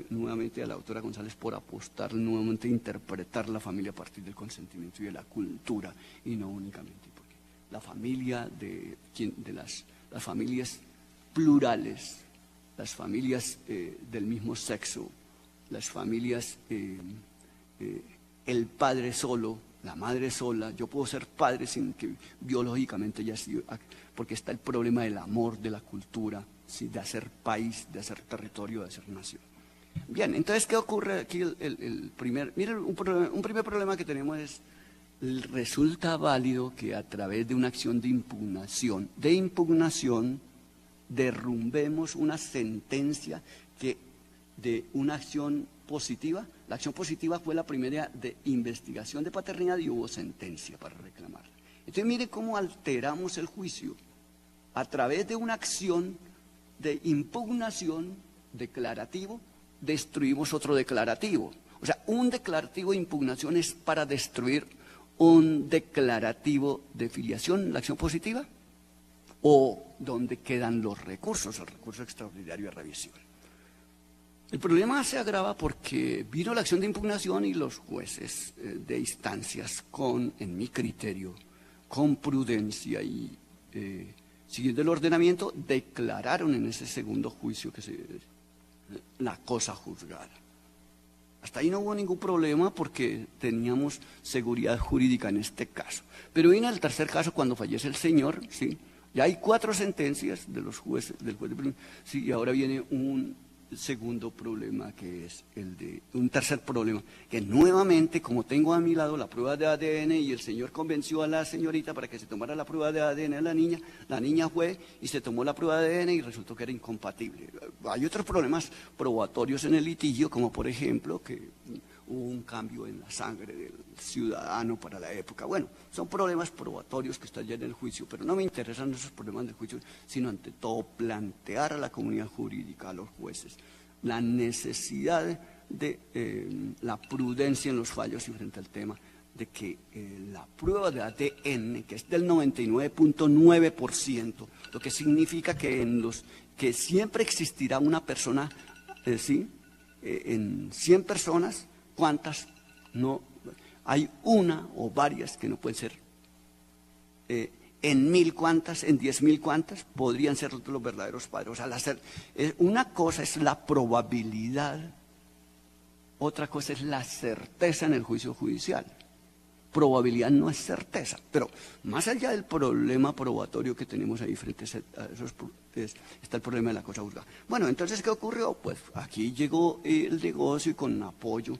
nuevamente a la doctora González por apostar nuevamente a interpretar la familia a partir del consentimiento y de la cultura, y no únicamente, porque la familia las familias plurales, las familias del mismo sexo, las familias el padre solo, la madre sola, yo puedo ser padre sin que biológicamente haya sido, porque está el problema del amor, de la cultura, ¿sí?, de hacer país, de hacer territorio, de hacer nación. Bien, entonces, ¿qué ocurre aquí? Miren, un primer problema que tenemos es, resulta válido que a través de una acción de impugnación, derrumbemos una sentencia de una acción positiva. La acción positiva fue la primera de investigación de paternidad y hubo sentencia para reclamarla. Entonces, mire cómo alteramos el juicio. A través de una acción de impugnación declarativo, destruimos otro declarativo. O sea, un declarativo de impugnación es para destruir un declarativo de filiación, la acción positiva, o donde quedan los recursos, el recurso extraordinario de revisión. El problema se agrava porque vino la acción de impugnación y los jueces de instancias en mi criterio, con prudencia y siguiendo el ordenamiento, declararon en ese segundo juicio la cosa juzgada. Hasta ahí no hubo ningún problema porque teníamos seguridad jurídica en este caso. Pero viene el tercer caso cuando fallece el señor, ¿sí? Ya hay 4 sentencias de los jueces, del juez de primera, sí, y ahora viene un segundo problema, que es un tercer problema, que nuevamente, como tengo a mi lado la prueba de ADN y el señor convenció a la señorita para que se tomara la prueba de ADN de la niña fue y se tomó la prueba de ADN y resultó que era incompatible. Hay otros problemas probatorios en el litigio, como por ejemplo que hubo un cambio en la sangre del ciudadano para la época. Bueno, son problemas probatorios que están ya en el juicio, pero no me interesan esos problemas del juicio, sino ante todo plantear a la comunidad jurídica, a los jueces, la necesidad de la prudencia en los fallos y frente al tema de que la prueba de ADN, que es del 99.9%, lo que significa que que siempre existirá una persona, ¿sí?, en 100 personas, ¿cuántas no? Hay una o varias que no pueden ser. En 1000 cuántas, en 10.000 cuántas podrían ser los verdaderos padres. O sea, una cosa es la probabilidad, otra cosa es la certeza en el juicio judicial. Probabilidad no es certeza, pero más allá del problema probatorio que tenemos ahí frente a esos, está el problema de la cosa juzgada. Bueno, entonces, ¿qué ocurrió? Pues aquí llegó el negocio y con apoyo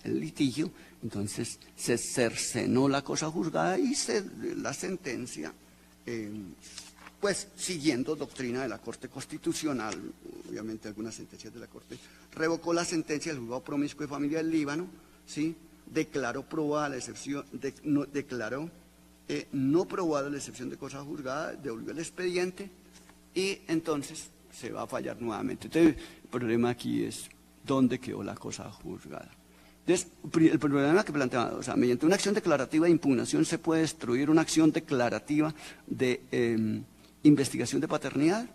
el litigio, entonces se cercenó la cosa juzgada y la sentencia, pues siguiendo doctrina de la Corte Constitucional, obviamente algunas sentencias de la Corte, revocó la sentencia del juzgado promiscuo de familia del Líbano, ¿sí?, declaró probada la excepción, declaró no probada la excepción de cosa juzgada, devolvió el expediente y entonces se va a fallar nuevamente. Entonces, el problema aquí es dónde quedó la cosa juzgada. Entonces, el problema que planteaba, o sea, mediante una acción declarativa de impugnación se puede destruir una acción declarativa de investigación de paternidad.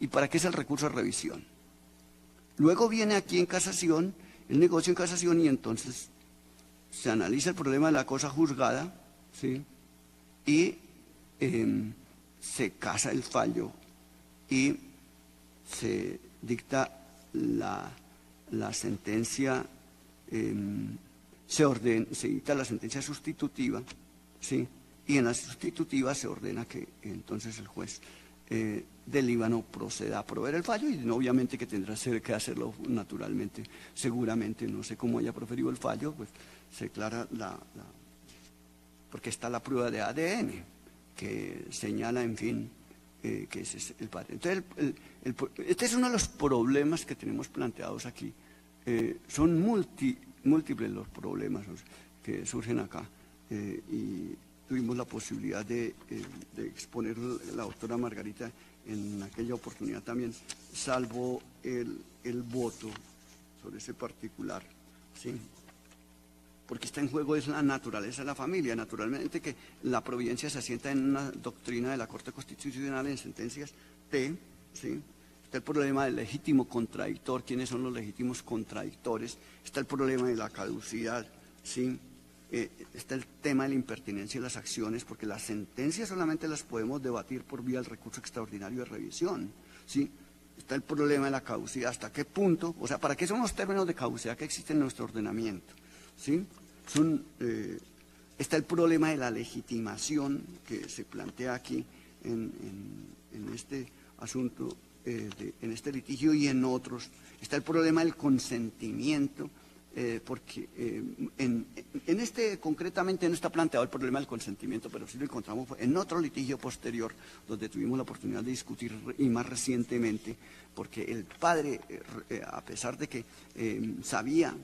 ¿Y para qué es el recurso de revisión? Luego viene aquí en casación, el negocio en casación, y entonces se analiza el problema de la cosa juzgada, ¿sí? Y se casa el fallo y se dicta la sentencia, se dicta la sentencia sustitutiva, ¿sí? Y en la sustitutiva se ordena que entonces el juez del Líbano proceda a proveer el fallo, y obviamente que tendrá que hacerlo naturalmente, seguramente, no sé cómo haya proferido el fallo, pues se declara porque está la prueba de ADN que señala, en fin, que ese es el padre. Entonces, este es uno de los problemas que tenemos planteados aquí. Son múltiples los problemas que surgen acá, y tuvimos la posibilidad de exponer la doctora Margarita en aquella oportunidad también, salvo el voto sobre ese particular, ¿sí? Porque está en juego es la naturaleza de la familia. Naturalmente que la providencia se asienta en una doctrina de la Corte Constitucional en sentencias T, ¿sí? Está el problema del legítimo contradictor, quiénes son los legítimos contradictores, está el problema de la caducidad, ¿sí? Está el tema de la impertinencia de las acciones, porque las sentencias solamente las podemos debatir por vía del recurso extraordinario de revisión, ¿sí? Está el problema de la caducidad, hasta qué punto, o sea, ¿para qué son los términos de caducidad que existen en nuestro ordenamiento? ¿Sí? Está el problema de la legitimación que se plantea aquí en este asunto, en este litigio y en otros. Está el problema del consentimiento, porque concretamente no está planteado el problema del consentimiento, pero sí lo encontramos en otro litigio posterior, donde tuvimos la oportunidad de discutir, y más recientemente, porque el padre, a pesar de que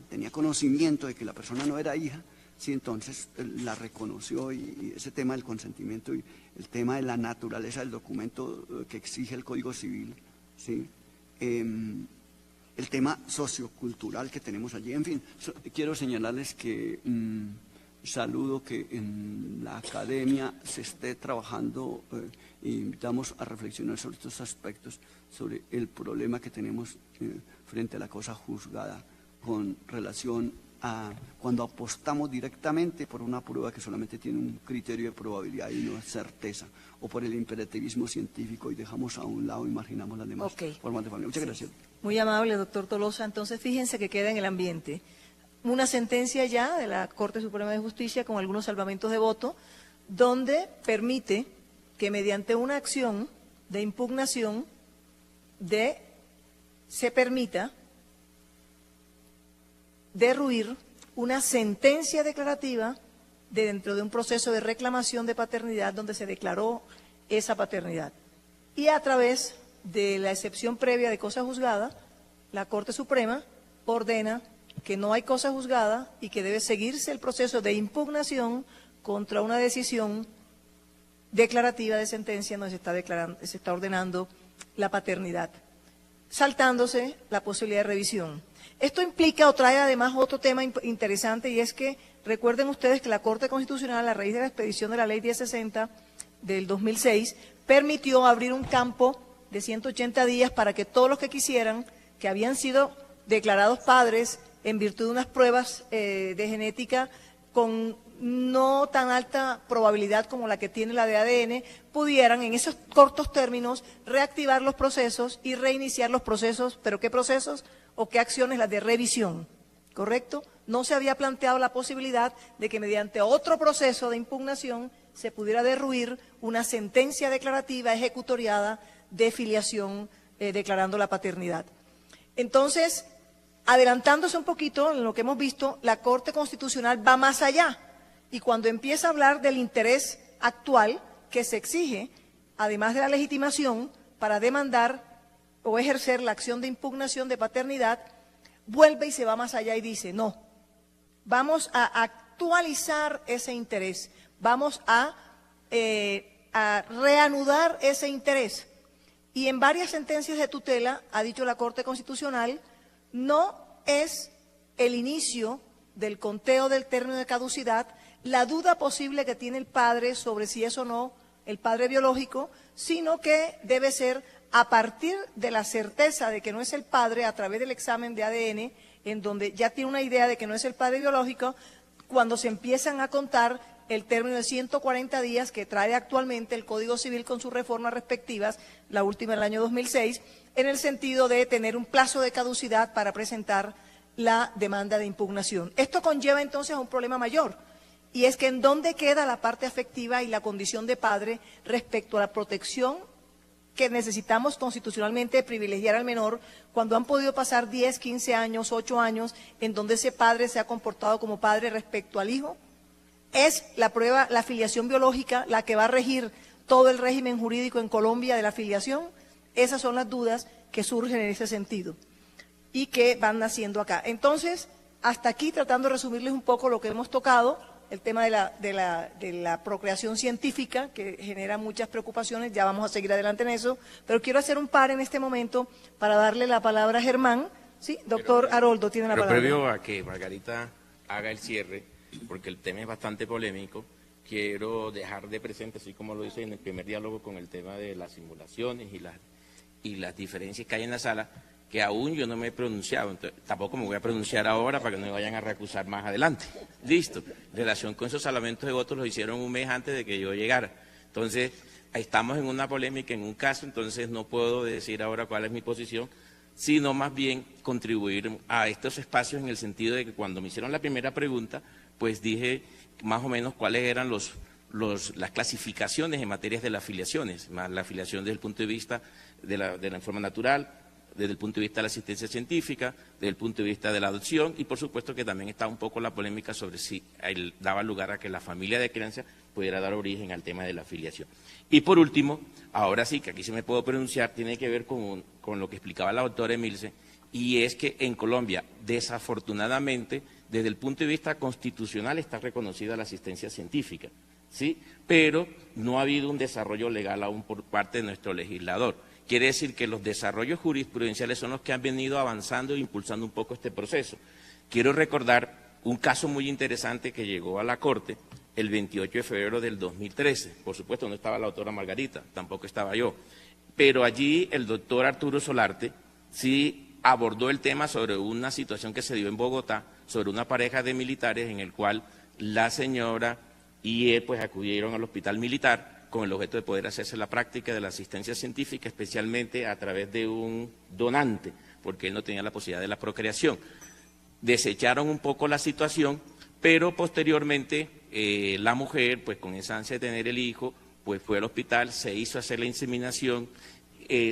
tenía conocimiento de que la persona no era hija, sí, entonces la reconoció, y ese tema del consentimiento y el tema de la naturaleza del documento que exige el Código Civil, ¿sí? El tema sociocultural que tenemos allí. En fin, quiero señalarles que saludo que en la academia se esté trabajando, e invitamos a reflexionar sobre estos aspectos, sobre el problema que tenemos frente a la cosa juzgada con relación a cuando apostamos directamente por una prueba que solamente tiene un criterio de probabilidad y no certeza, o por el imperativismo científico, y dejamos a un lado y marginamos las demás formas de familia. Muchas gracias. Muy amable, doctor Tolosa. Entonces, fíjense que queda en el ambiente una sentencia ya de la Corte Suprema de Justicia con algunos salvamentos de voto, donde permite que mediante una acción de impugnación se permita derruir una sentencia declarativa dentro de un proceso de reclamación de paternidad donde se declaró esa paternidad. Y a través de la excepción previa de cosa juzgada, la Corte Suprema ordena que no hay cosa juzgada y que debe seguirse el proceso de impugnación contra una decisión declarativa de sentencia donde se está ordenando la paternidad, saltándose la posibilidad de revisión. Esto implica o trae además otro tema interesante, y es que recuerden ustedes que la Corte Constitucional, a raíz de la expedición de la Ley 1060 del 2006, permitió abrir un campo de 180 días para que todos los que quisieran, que habían sido declarados padres en virtud de unas pruebas de genética con no tan alta probabilidad como la que tiene la de ADN, pudieran en esos cortos términos reactivar los procesos y reiniciar los procesos. ¿Pero qué procesos o qué acciones? Las de revisión, ¿correcto? No se había planteado la posibilidad de que mediante otro proceso de impugnación se pudiera derruir una sentencia declarativa ejecutoriada de filiación declarando la paternidad. Entonces, adelantándose un poquito en lo que hemos visto, la Corte Constitucional va más allá, y cuando empieza a hablar del interés actual que se exige, además de la legitimación, para demandar o ejercer la acción de impugnación de paternidad, vuelve y se va más allá y dice, no, vamos a actualizar ese interés, Vamos a reanudar ese interés. Y en varias sentencias de tutela, ha dicho la Corte Constitucional, no es el inicio del conteo del término de caducidad la duda posible que tiene el padre sobre si es o no el padre biológico, sino que debe ser a partir de la certeza de que no es el padre a través del examen de ADN, en donde ya tiene una idea de que no es el padre biológico, cuando se empiezan a contar el término de 140 días que trae actualmente el Código Civil con sus reformas respectivas, la última en el año 2006, en el sentido de tener un plazo de caducidad para presentar la demanda de impugnación. Esto conlleva entonces a un problema mayor, y es que en dónde queda la parte afectiva y la condición de padre respecto a la protección que necesitamos constitucionalmente privilegiar al menor cuando han podido pasar 10, 15 años, 8 años, en donde ese padre se ha comportado como padre respecto al hijo. Es la prueba, la filiación biológica, la que va a regir todo el régimen jurídico en Colombia de la filiación. Esas son las dudas que surgen en ese sentido y que van naciendo acá. Entonces, hasta aquí tratando de resumirles un poco lo que hemos tocado, el tema de la procreación científica, que genera muchas preocupaciones, ya vamos a seguir adelante en eso, pero quiero hacer un par en este momento para darle la palabra a Germán. Sí, doctor Haroldo tiene la palabra. Previo a que Margarita haga el cierre, porque el tema es bastante polémico, quiero dejar de presente, así como lo hice en el primer diálogo con el tema de las simulaciones y las diferencias que hay en la sala, que aún yo no me he pronunciado, entonces, tampoco me voy a pronunciar ahora para que no me vayan a reacusar más adelante. Listo. En relación con esos salvamentos de votos los hicieron un mes antes de que yo llegara. Entonces, estamos en una polémica en un caso, entonces no puedo decir ahora cuál es mi posición, sino más bien contribuir a estos espacios en el sentido de que cuando me hicieron la primera pregunta, pues dije más o menos cuáles eran las clasificaciones en materias de las afiliaciones, más la afiliación desde el punto de vista de la forma natural, desde el punto de vista de la asistencia científica, desde el punto de vista de la adopción y por supuesto que también está un poco la polémica sobre si daba lugar a que la familia de crianza pudiera dar origen al tema de la afiliación. Y por último, ahora sí que aquí se me puedo pronunciar, tiene que ver con lo que explicaba la doctora Emilce, y es que en Colombia, desafortunadamente, desde el punto de vista constitucional está reconocida la asistencia científica, ¿sí? Pero no ha habido un desarrollo legal aún por parte de nuestro legislador. Quiere decir que los desarrollos jurisprudenciales son los que han venido avanzando e impulsando un poco este proceso. Quiero recordar un caso muy interesante que llegó a la Corte el 28 de febrero del 2013. Por supuesto, no estaba la doctora Margarita, tampoco estaba yo. Pero allí el doctor Arturo Solarte sí abordó el tema sobre una situación que se dio en Bogotá, sobre una pareja de militares en el cual la señora y él pues acudieron al hospital militar con el objeto de poder hacerse la práctica de la asistencia científica, especialmente a través de un donante, porque él no tenía la posibilidad de la procreación. Desecharon un poco la situación, pero posteriormente la mujer, pues con esa ansia de tener el hijo, pues fue al hospital, se hizo hacer la inseminación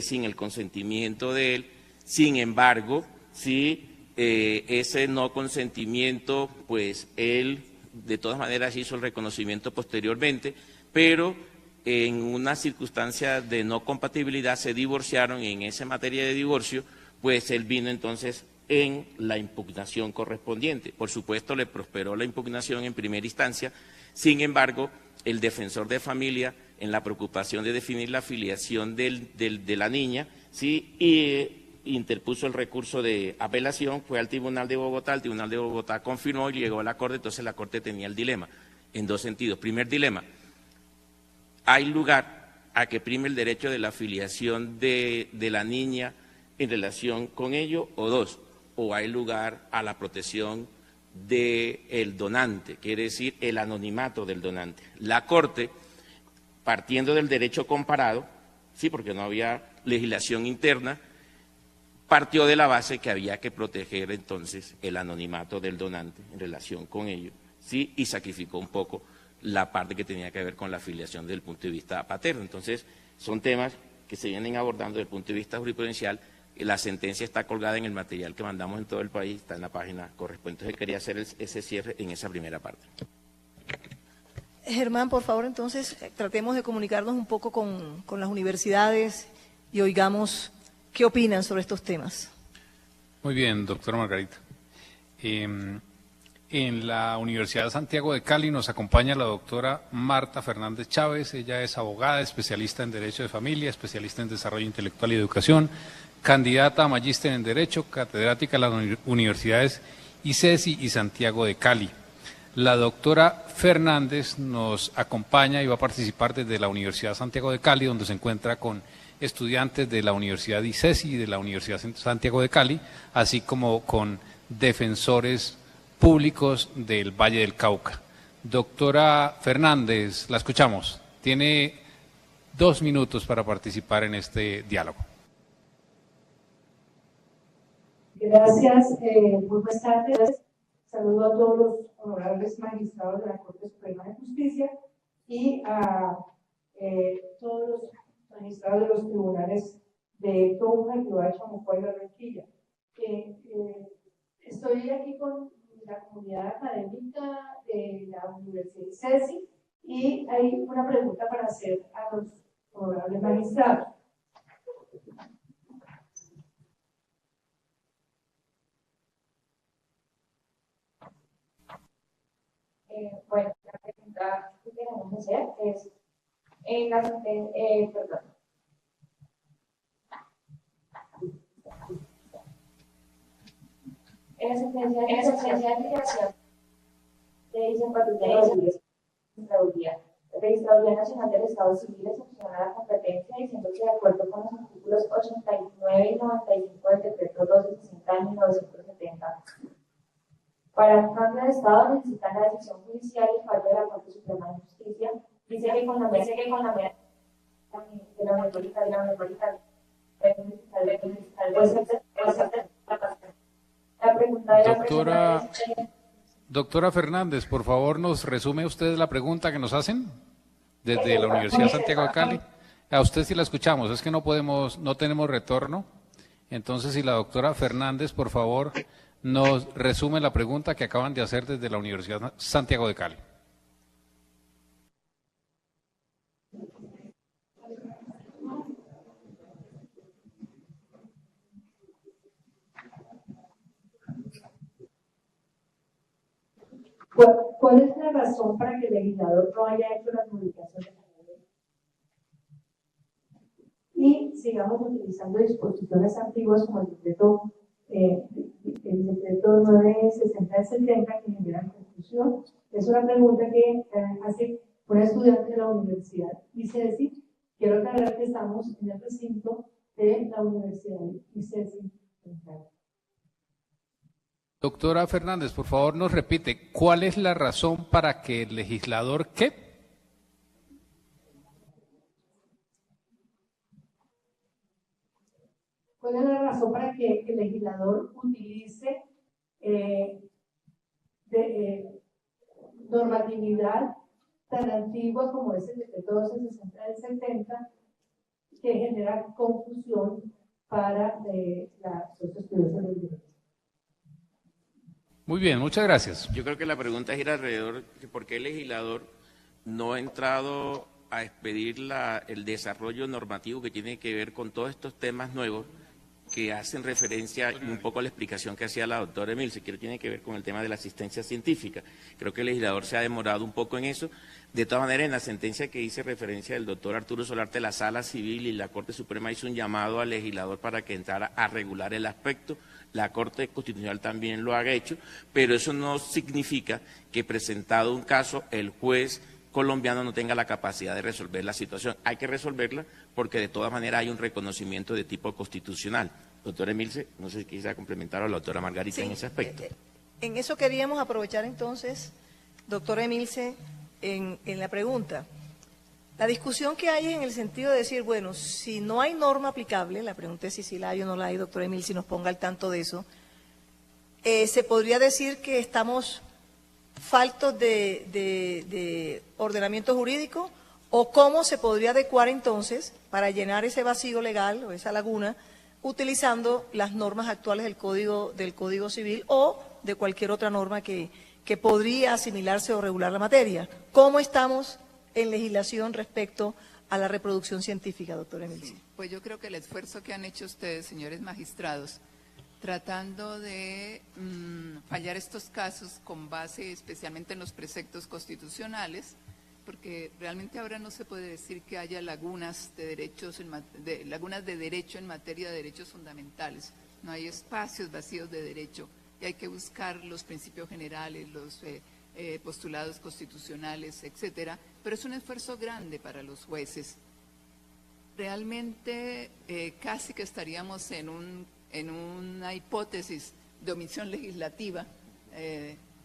sin el consentimiento de él. Sin embargo, sí, ese no consentimiento, pues él de todas maneras hizo el reconocimiento posteriormente, pero en una circunstancia de no compatibilidad se divorciaron y en esa materia de divorcio, pues él vino entonces en la impugnación correspondiente. Por supuesto, le prosperó la impugnación en primera instancia, sin embargo, el defensor de familia, en la preocupación de definir la filiación de la niña, ¿sí? Interpuso el recurso de apelación, fue al Tribunal de Bogotá, el Tribunal de Bogotá confirmó y llegó a la Corte, entonces la Corte tenía el dilema, en dos sentidos. Primer dilema, hay lugar a que prime el derecho de la afiliación de la niña en relación con ello, o dos, o hay lugar a la protección del donante, quiere decir el anonimato del donante. La Corte, partiendo del derecho comparado, sí, porque no había legislación interna, partió de la base que había que proteger entonces el anonimato del donante en relación con ello, sí, y sacrificó un poco la parte que tenía que ver con la afiliación desde el punto de vista paterno. Entonces, son temas que se vienen abordando desde el punto de vista jurisprudencial. La sentencia está colgada en el material que mandamos en todo el país, está en la página correspondiente. Entonces, quería hacer ese cierre en esa primera parte. Germán, por favor, entonces, tratemos de comunicarnos un poco con las universidades y oigamos qué opinan sobre estos temas. Muy bien, doctora Margarita. En la Universidad de Santiago de Cali nos acompaña la doctora Marta Fernández Chávez. Ella es abogada, especialista en Derecho de Familia, especialista en Desarrollo Intelectual y Educación, candidata a magíster en Derecho, catedrática de las universidades ICESI y Santiago de Cali. La doctora Fernández nos acompaña y va a participar desde la Universidad de Santiago de Cali, donde se encuentra con estudiantes de la Universidad ICESI y de la Universidad de Santiago de Cali, así como con defensores públicos del Valle del Cauca. Doctora Fernández, la escuchamos. Tiene 2 minutos para participar en este diálogo. Gracias, muy buenas tardes. Saludo a todos los honorables magistrados de la Corte Suprema de Justicia y a todos los magistrados de los tribunales de Tunja, Riohacha, Chamocuá y Barranquilla. Estoy aquí con la comunidad académica de la Universidad ICESI y hay una pregunta para hacer a los honorables magistrados. Bueno, la pregunta que queremos hacer es, en la sentencia, de liquidación de Registraduría Nacional del Estado Civil excepciona la competencia diciendo que de acuerdo con los artículos 89 y 95 del decreto 1260 de 1970, para un cambio de Estado necesitan la decisión judicial y fallo de la Corte Suprema de Justicia. Dice que con la mera de la memoria la pregunta de Doctora Fernández, por favor, ¿nos resume usted la pregunta que nos hacen desde la Universidad de Santiago de Cali? A usted sí la escuchamos, es que no tenemos retorno. Entonces, si la doctora Fernández, por favor, nos resume la pregunta que acaban de hacer desde la Universidad de Santiago de Cali. ¿Cuál es la razón para que el legislador no haya hecho la publicación de la ley? Y sigamos utilizando disposiciones antiguas como el decreto 960 del 70 que generan confusión. Es una pregunta que hace una estudiante de la universidad. ICESI, quiero aclarar que estamos en el recinto de la Universidad ICESI. Doctora Fernández, por favor, nos repite, ¿cuál es la razón para que el legislador qué? ¿Cuál es la razón para que el legislador utilice normatividad tan antigua como es el decreto 1260 del 70 que genera confusión para los estudiosos del derecho? Muy bien, muchas gracias. Yo creo que la pregunta gira alrededor de por qué el legislador no ha entrado a expedir el desarrollo normativo que tiene que ver con todos estos temas nuevos que hacen referencia un poco a la explicación que hacía la doctora Emilce, que tiene que ver con el tema de la asistencia científica. Creo que el legislador se ha demorado un poco en eso. De todas maneras, en la sentencia que hice referencia del doctor Arturo Solarte, la Sala Civil y la Corte Suprema hizo un llamado al legislador para que entrara a regular el aspecto. La Corte Constitucional también lo ha hecho, pero eso no significa que presentado un caso el juez colombiano no tenga la capacidad de resolver la situación. Hay que resolverla porque de todas maneras hay un reconocimiento de tipo constitucional. Doctora Emilce, no sé si quisiera complementar a la doctora Margarita en ese aspecto. En eso queríamos aprovechar entonces, doctora Emilce, en la pregunta. La discusión que hay en el sentido de decir, bueno, si no hay norma aplicable, la pregunta es si la hay o no la hay, doctora Emilce, si nos ponga al tanto de eso, se podría decir que estamos faltos de ordenamiento jurídico, o cómo se podría adecuar entonces para llenar ese vacío legal o esa laguna utilizando las normas actuales del Código Civil o de cualquier otra norma que podría asimilarse o regular la materia. ¿Cómo estamos en legislación respecto a la reproducción científica, doctora Emilce? Sí, pues yo creo que el esfuerzo que han hecho ustedes, señores magistrados, tratando de fallar estos casos con base especialmente en los preceptos constitucionales, porque realmente ahora no se puede decir que haya lagunas de derecho en materia de derechos fundamentales. No hay espacios vacíos de derecho y hay que buscar los principios generales, los postulados constitucionales, etcétera. Pero es un esfuerzo grande para los jueces. Realmente casi que estaríamos en una hipótesis de omisión legislativa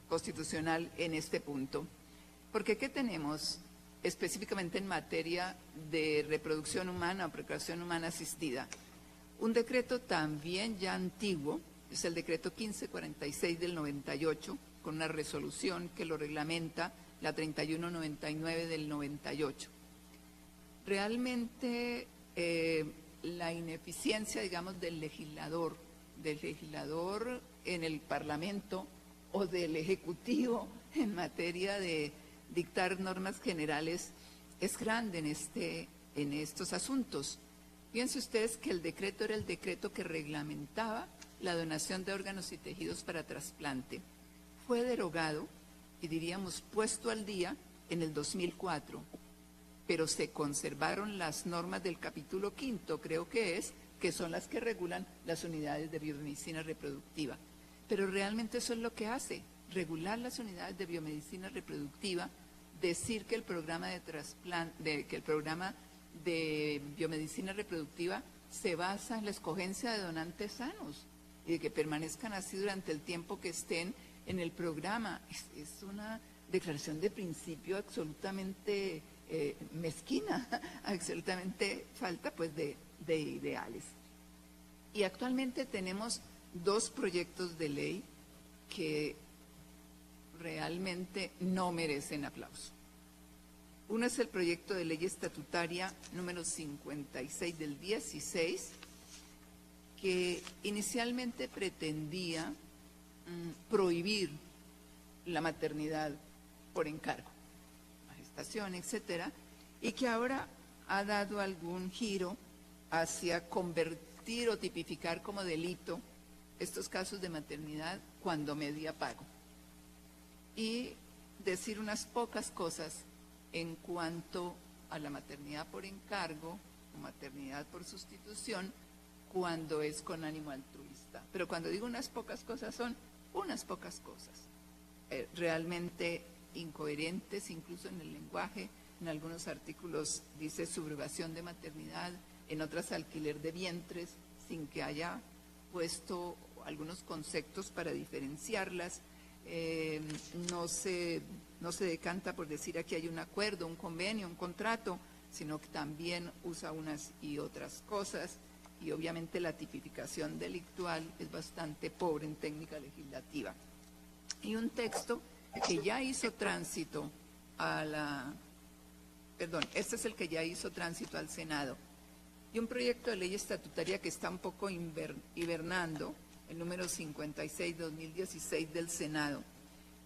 constitucional en este punto. Porque ¿qué tenemos específicamente en materia de reproducción humana o procreación humana asistida? Un decreto también ya antiguo, es el decreto 1546 del 98, con una resolución que lo reglamenta, la 3199 del 98. Realmente la ineficiencia, digamos, del legislador en el Parlamento o del Ejecutivo en materia de dictar normas generales es grande en estos asuntos. Fíjense ustedes que el decreto era el decreto que reglamentaba la donación de órganos y tejidos para trasplante. Fue derogado y diríamos puesto al día en el 2004, pero se conservaron las normas del capítulo 5, creo que son las que regulan las unidades de biomedicina reproductiva. Pero realmente eso es lo que hace, regular las unidades de biomedicina reproductiva, decir que el programa de biomedicina reproductiva se basa en la escogencia de donantes sanos y de que permanezcan así durante el tiempo que estén en el programa. Es una declaración de principio absolutamente mezquina, absolutamente falta pues de ideales. Y actualmente tenemos dos proyectos de ley que realmente no merecen aplauso. Uno es el proyecto de ley estatutaria número 56 del 16, que inicialmente pretendía prohibir la maternidad por encargo, la gestación, etcétera, y que ahora ha dado algún giro hacia convertir o tipificar como delito estos casos de maternidad cuando media pago. Y decir unas pocas cosas en cuanto a la maternidad por encargo o maternidad por sustitución cuando es con ánimo altruista. Pero cuando digo unas pocas cosas, son unas pocas cosas, realmente incoherentes, incluso en el lenguaje. En algunos artículos dice subrogación de maternidad, en otras alquiler de vientres, sin que haya puesto algunos conceptos para diferenciarlas. No se decanta por decir aquí hay un acuerdo, un convenio, un contrato, sino que también usa unas y otras cosas, y obviamente la tipificación delictual es bastante pobre en técnica legislativa. Y un texto que ya hizo tránsito este es el que ya hizo tránsito al Senado, y un proyecto de ley estatutaria que está un poco hibernando, el número 56/2016 del Senado,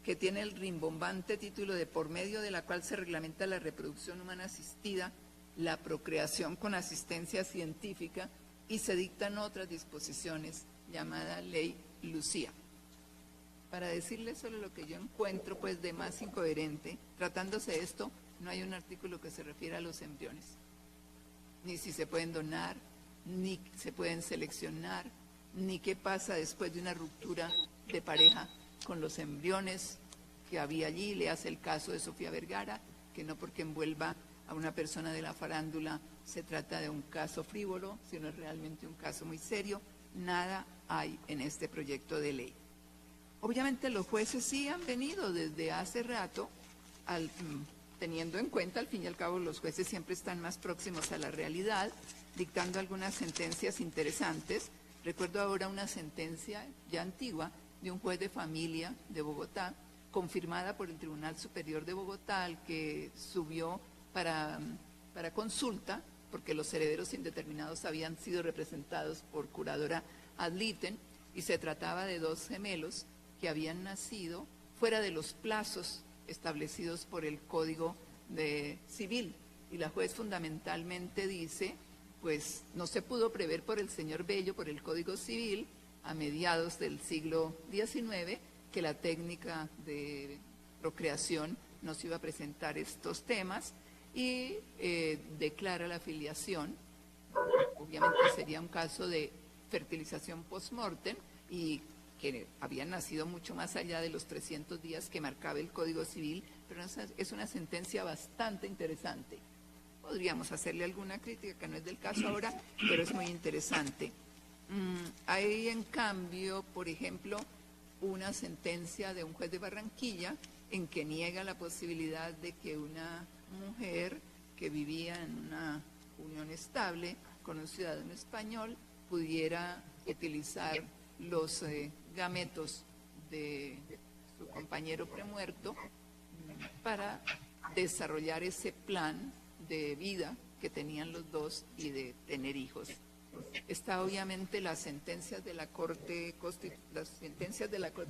que tiene el rimbombante título de por medio de la cual se reglamenta la reproducción humana asistida, la procreación con asistencia científica, y se dictan otras disposiciones, llamada Ley Lucía. Para decirles solo lo que yo encuentro pues de más incoherente, tratándose de esto, no hay un artículo que se refiera a los embriones, ni si se pueden donar, ni se pueden seleccionar, ni qué pasa después de una ruptura de pareja con los embriones que había allí. Le hace el caso de Sofía Vergara, que no porque envuelva a una persona de la farándula se trata de un caso frívolo, sino es realmente un caso muy serio. Nada hay en este proyecto de ley. Obviamente los jueces sí han venido desde hace rato, teniendo en cuenta, al fin y al cabo, los jueces siempre están más próximos a la realidad, dictando algunas sentencias interesantes. Recuerdo ahora una sentencia ya antigua de un juez de familia de Bogotá, confirmada por el Tribunal Superior de Bogotá, al que subió para consulta, porque los herederos indeterminados habían sido representados por curadora ad litem, y se trataba de dos gemelos que habían nacido fuera de los plazos establecidos por el Código Civil. Y la juez fundamentalmente dice, pues no se pudo prever por el señor Bello, por el Código Civil, a mediados del siglo XIX, que la técnica de procreación nos iba a presentar estos temas y declara la filiación. Obviamente sería un caso de fertilización post-mortem y que habían nacido mucho más allá de los 300 días que marcaba el Código Civil, pero es una sentencia bastante interesante. Podríamos hacerle alguna crítica, que no es del caso ahora, pero es muy interesante. Hay, en cambio, por ejemplo, una sentencia de un juez de Barranquilla en que niega la posibilidad de que una mujer que vivía en una unión estable con un ciudadano español pudiera utilizar los gametos de su compañero premuerto para desarrollar ese plan de vida que tenían los dos y de tener hijos. Está obviamente las sentencias de la Corte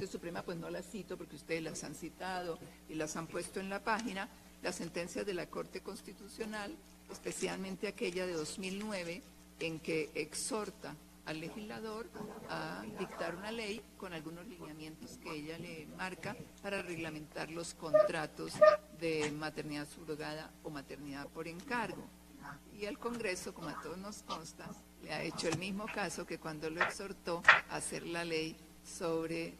Suprema, pues no las cito porque ustedes las han citado y las han puesto en la página. Las sentencias de la Corte Constitucional, especialmente aquella de 2009, en que exhorta al legislador a dictar una ley con algunos lineamientos que ella le marca para reglamentar los contratos de maternidad subrogada o maternidad por encargo. Y el Congreso, como a todos nos consta, le ha hecho el mismo caso que cuando lo exhortó a hacer la ley sobre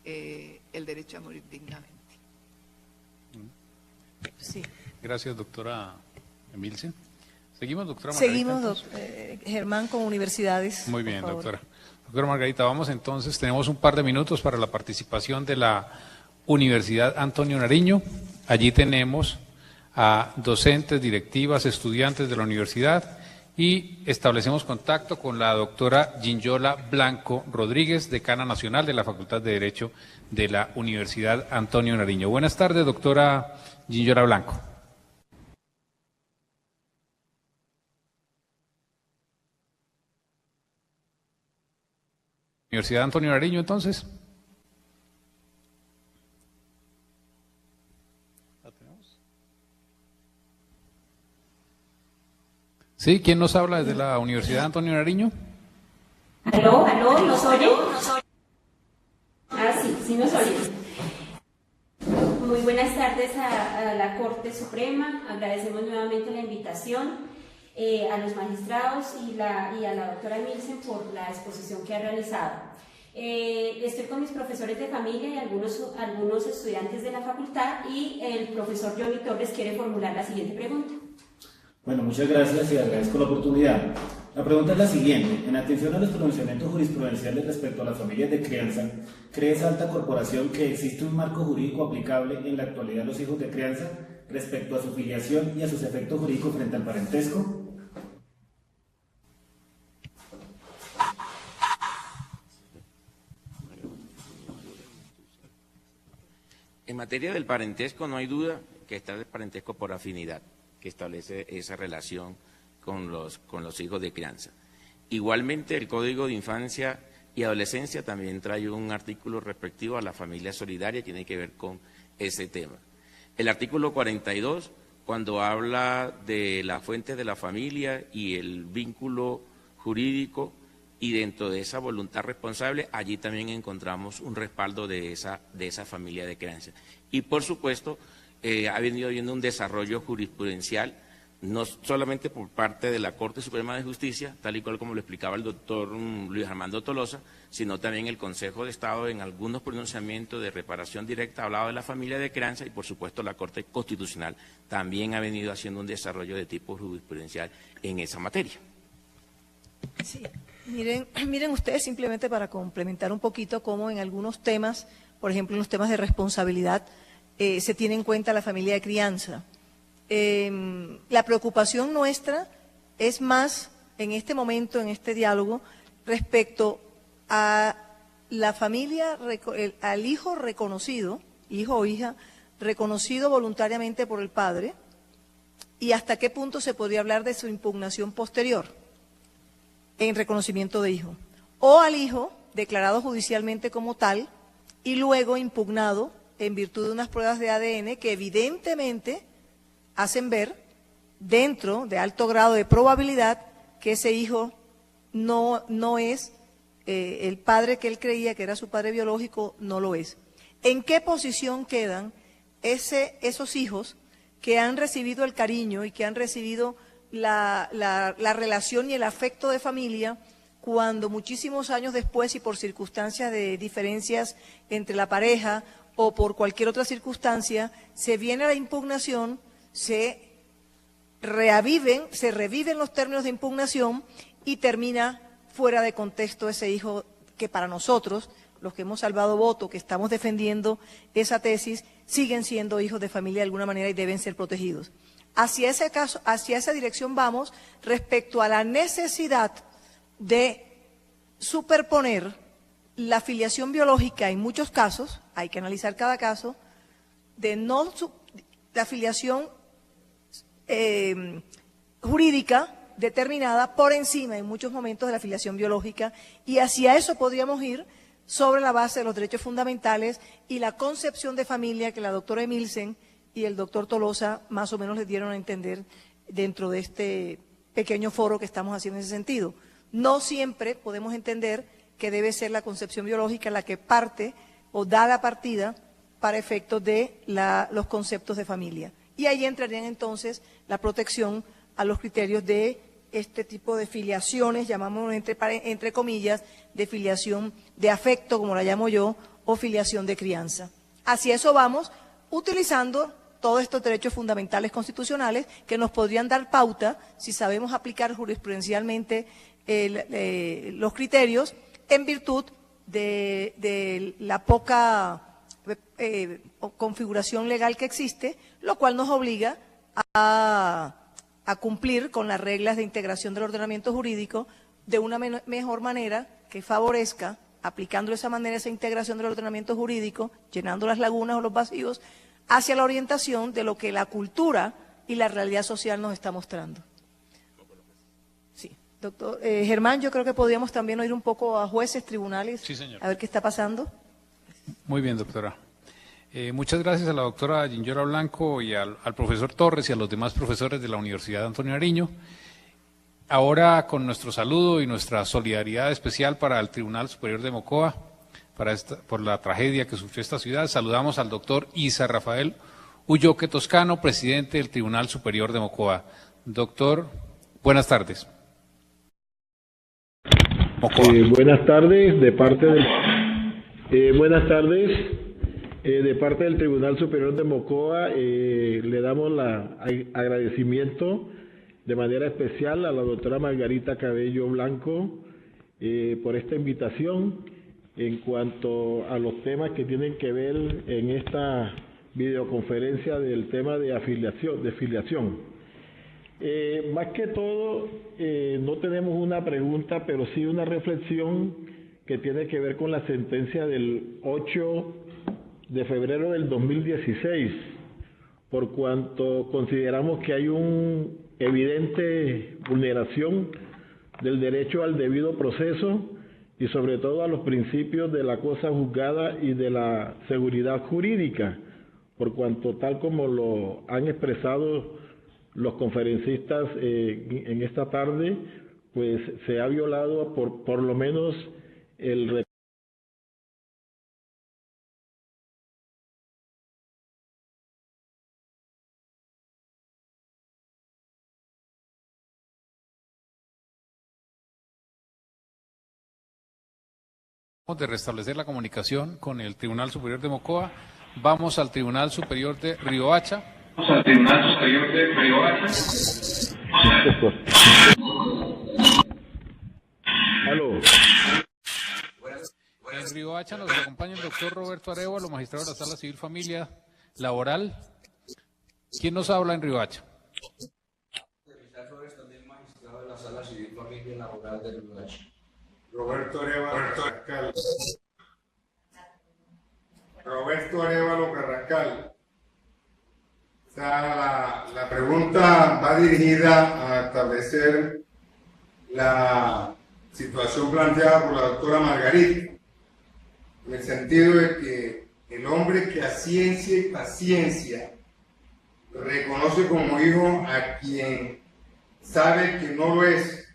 el derecho a morir dignamente. Sí. Gracias, doctora Emilce. Seguimos, doctora Margarita. Seguimos, Germán, con universidades. Muy bien, doctora. Doctora Margarita, vamos entonces, tenemos un par de minutos para la participación de la Universidad Antonio Nariño. Allí tenemos a docentes, directivas, estudiantes de la universidad y establecemos contacto con la doctora Ginyola Blanco Rodríguez, decana nacional de la Facultad de Derecho de la Universidad Antonio Nariño. Buenas tardes, doctora Ginyola Blanco. Universidad Antonio Nariño, entonces. ¿La tenemos? Sí, ¿quién nos habla desde la Universidad Antonio Nariño? ¿Aló? ¿Nos oye? Ah, sí nos oye. Muy buenas tardes a la Corte Suprema. Agradecemos nuevamente la invitación a los magistrados y a la doctora Emilce por la exposición que ha realizado. Estoy con mis profesores de familia y algunos estudiantes de la facultad y el profesor Johnny Torres quiere formular la siguiente pregunta. Bueno, muchas gracias y agradezco la oportunidad. La pregunta es la siguiente. En atención a los pronunciamientos jurisprudenciales respecto a las familias de crianza, ¿cree esa alta corporación que existe un marco jurídico aplicable en la actualidad a los hijos de crianza respecto a su filiación y a sus efectos jurídicos frente al parentesco? En materia del parentesco no hay duda que está el parentesco por afinidad, que establece esa relación con los hijos de crianza. Igualmente el Código de Infancia y Adolescencia también trae un artículo respectivo a la familia solidaria que tiene que ver con ese tema. El artículo 42, cuando habla de las fuentes de la familia y el vínculo jurídico, y dentro de esa voluntad responsable, allí también encontramos un respaldo de esa familia de crianza. Y por supuesto, ha venido habiendo un desarrollo jurisprudencial, no solamente por parte de la Corte Suprema de Justicia, tal y cual como lo explicaba el doctor Luis Armando Tolosa, sino también el Consejo de Estado en algunos pronunciamientos de reparación directa hablado de la familia de crianza y por supuesto la Corte Constitucional también ha venido haciendo un desarrollo de tipo jurisprudencial en esa materia. Sí. Miren ustedes, simplemente para complementar un poquito cómo en algunos temas, por ejemplo en los temas de responsabilidad, se tiene en cuenta la familia de crianza. La preocupación nuestra es más en este momento, en este diálogo, respecto a la familia, al hijo reconocido, hijo o hija, reconocido voluntariamente por el padre, y hasta qué punto se podría hablar de su impugnación posterior en reconocimiento de hijo, o al hijo declarado judicialmente como tal y luego impugnado en virtud de unas pruebas de ADN que evidentemente hacen ver dentro de alto grado de probabilidad que ese hijo no es el padre que él creía que era su padre biológico, no lo es. ¿En qué posición quedan esos hijos que han recibido el cariño y que han recibido la relación y el afecto de familia cuando muchísimos años después y por circunstancias de diferencias entre la pareja o por cualquier otra circunstancia, se viene a la impugnación, se reviven los términos de impugnación y termina fuera de contexto ese hijo que para nosotros, los que hemos salvado voto, que estamos defendiendo esa tesis, siguen siendo hijos de familia de alguna manera y deben ser protegidos. Hacia esa dirección vamos respecto a la necesidad de superponer la filiación biológica en muchos casos, hay que analizar cada caso, la filiación jurídica determinada por encima en muchos momentos de la filiación biológica, y hacia eso podríamos ir sobre la base de los derechos fundamentales y la concepción de familia que la doctora Emilsen y el doctor Tolosa más o menos les dieron a entender dentro de este pequeño foro que estamos haciendo en ese sentido. No siempre podemos entender que debe ser la concepción biológica la que parte o da la partida para efectos de los conceptos de familia. Y ahí entrarían entonces la protección a los criterios de este tipo de filiaciones, llamamos entre comillas, de filiación de afecto, como la llamo yo, o filiación de crianza. Hacia eso vamos, utilizando todos estos derechos fundamentales constitucionales que nos podrían dar pauta, si sabemos aplicar jurisprudencialmente los criterios, en virtud de la poca configuración legal que existe, lo cual nos obliga a cumplir con las reglas de integración del ordenamiento jurídico de una mejor manera que favorezca, aplicando de esa manera esa integración del ordenamiento jurídico, llenando las lagunas o los vacíos, hacia la orientación de lo que la cultura y la realidad social nos está mostrando. Sí, doctor Germán, yo creo que podríamos también oír un poco a jueces, tribunales, sí, señor, a ver qué está pasando. Muy bien, doctora. Muchas gracias a la doctora Ginyora Blanco y al profesor Torres y a los demás profesores de la Universidad Antonio Nariño. Ahora, con nuestro saludo y nuestra solidaridad especial para el Tribunal Superior de Mocoa, por la tragedia que sufrió esta ciudad, saludamos al doctor Isa Rafael Ulloque Toscano, presidente del Tribunal Superior de Mocoa. Doctor, buenas tardes. Buenas tardes, de parte del Tribunal Superior de Mocoa, le damos agradecimiento de manera especial a la doctora Margarita Cabello Blanco por esta invitación en cuanto a los temas que tienen que ver en esta videoconferencia del tema de filiación. Más que todo, no tenemos una pregunta, pero sí una reflexión que tiene que ver con la sentencia del 8 de febrero del 2016, por cuanto consideramos que hay una evidente vulneración del derecho al debido proceso y sobre todo a los principios de la cosa juzgada y de la seguridad jurídica, por cuanto tal como lo han expresado los conferencistas en esta tarde, pues se ha violado por lo menos el de restablecer la comunicación con el Tribunal Superior de Mocoa. Vamos al Tribunal Superior de Riohacha. Aló. En Riohacha nos acompaña el doctor Roberto Arévalo, magistrado de la Sala Civil Familia Laboral. ¿Quién nos habla en Riohacha? Magistrado de la Sala Civil Familia Laboral de Riohacha. Roberto Arévalo Carrascal. O sea, la pregunta va dirigida a establecer la situación planteada por la doctora Margarita, en el sentido de que el hombre que a ciencia y paciencia reconoce como hijo a quien sabe que no lo es,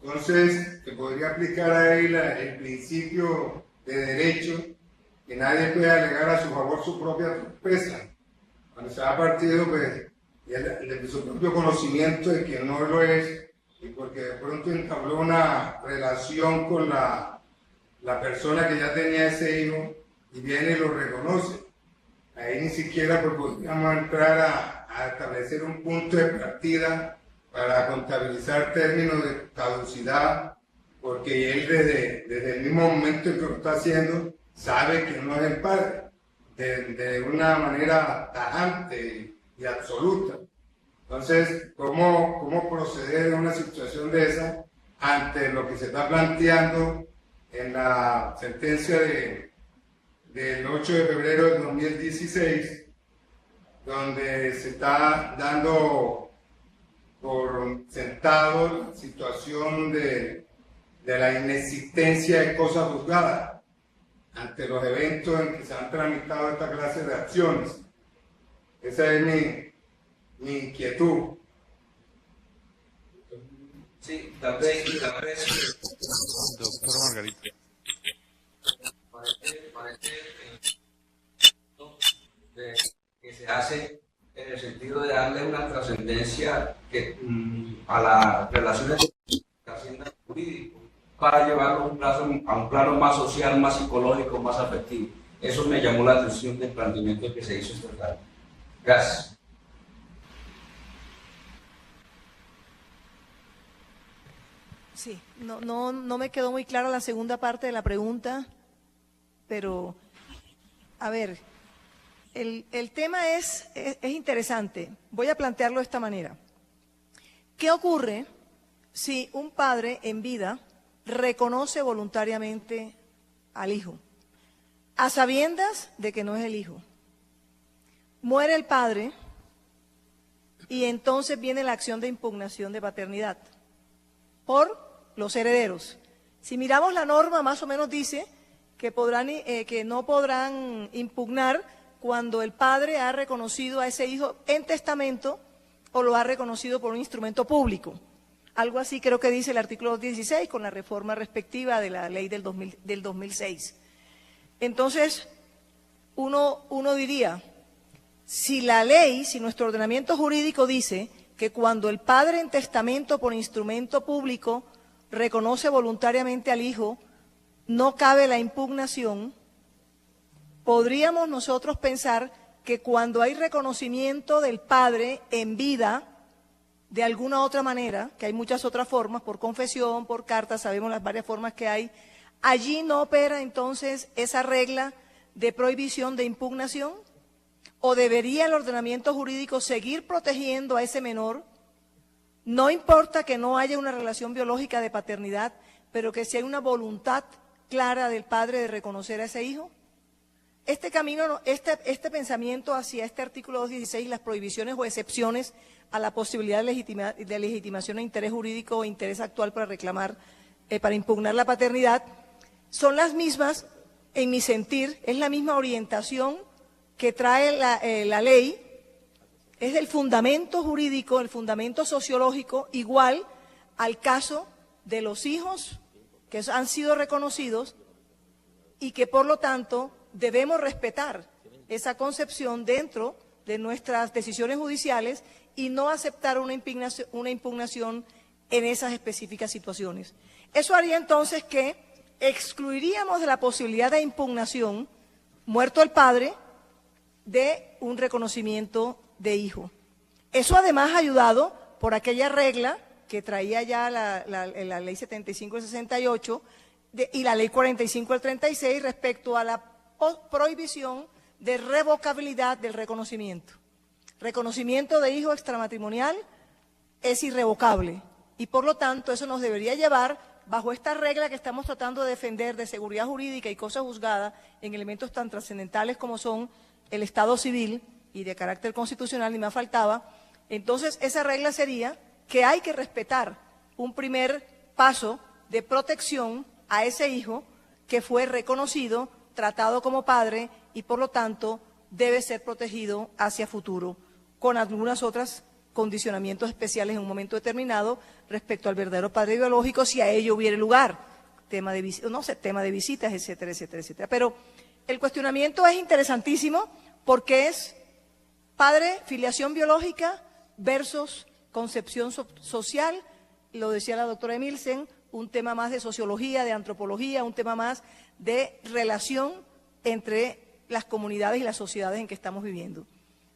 entonces se podría aplicar a él el principio de derecho que nadie puede alegar a su favor su propia torpeza. Cuando se ha partido, pues, de su propio conocimiento de que no lo es, y porque de pronto entabló una relación con la persona que ya tenía ese hijo, y viene y lo reconoce. Ahí ni siquiera pues, podríamos entrar a establecer un punto de partida para contabilizar términos de caducidad, porque él desde el mismo momento en que lo está haciendo sabe que no es el padre, de una manera tajante y absoluta. Entonces, ¿cómo proceder a una situación de esa ante lo que se está planteando en la sentencia del 8 de febrero del 2016, donde se está dando por sentado la situación de la inexistencia de cosas juzgadas ante los eventos en que se han tramitado esta clase de acciones? Esa es mi inquietud. Sí, tal vez. Doctor Margarita. Que se hace en el sentido de darle una trascendencia a las relaciones de la hacienda jurídica para llevarlo a un plano más social, más psicológico, más afectivo. Eso me llamó la atención del planteamiento que se hizo esta tarde. Gracias. Sí, no me quedó muy clara la segunda parte de la pregunta, pero, a ver, el tema es interesante. Voy a plantearlo de esta manera. ¿Qué ocurre si un padre en vida reconoce voluntariamente al hijo, a sabiendas de que no es el hijo? Muere el padre y entonces viene la acción de impugnación de paternidad por los herederos. Si miramos la norma, más o menos dice que no podrán impugnar cuando el padre ha reconocido a ese hijo en testamento o lo ha reconocido por un instrumento público. Algo así creo que dice el artículo 216 con la reforma respectiva de la ley del 2006. Entonces, uno diría, si la ley, si nuestro ordenamiento jurídico dice que cuando el padre en testamento por instrumento público reconoce voluntariamente al hijo, no cabe la impugnación, podríamos nosotros pensar que cuando hay reconocimiento del padre en vida, de alguna otra manera, que hay muchas otras formas, por confesión, por carta, sabemos las varias formas que hay, allí no opera entonces esa regla de prohibición de impugnación, o debería el ordenamiento jurídico seguir protegiendo a ese menor. No importa que no haya una relación biológica de paternidad, pero que si hay una voluntad clara del padre de reconocer a ese hijo. Este camino, este pensamiento hacia este artículo 216, las prohibiciones o excepciones a la posibilidad de legitimación de interés jurídico o interés actual para reclamar, para impugnar la paternidad, son las mismas, en mi sentir, es la misma orientación que trae la ley. Es el fundamento jurídico, el fundamento sociológico, igual al caso de los hijos que han sido reconocidos y que por lo tanto debemos respetar esa concepción dentro de nuestras decisiones judiciales y no aceptar una impugnación en esas específicas situaciones. Eso haría entonces que excluiríamos de la posibilidad de impugnación, muerto el padre, de un reconocimiento de hijo. Eso además ha ayudado por aquella regla que traía ya la ley 75 del 68 y la ley 45 del 36 respecto a la prohibición de revocabilidad del reconocimiento. Reconocimiento de hijo extramatrimonial es irrevocable y por lo tanto eso nos debería llevar, bajo esta regla que estamos tratando de defender de seguridad jurídica y cosa juzgada en elementos tan trascendentales como son el Estado civil y de carácter constitucional, ni me faltaba, entonces esa regla sería que hay que respetar un primer paso de protección a ese hijo que fue reconocido, tratado como padre y por lo tanto debe ser protegido hacia futuro, con algunas otras condicionamientos especiales en un momento determinado respecto al verdadero padre biológico, si a ello hubiere lugar, tema de visitas, etcétera, etcétera, etcétera. Pero El cuestionamiento es interesantísimo porque es padre, filiación biológica versus concepción social, lo decía la doctora Emilsen, un tema más de sociología, de antropología, un tema más de relación entre las comunidades y las sociedades en que estamos viviendo.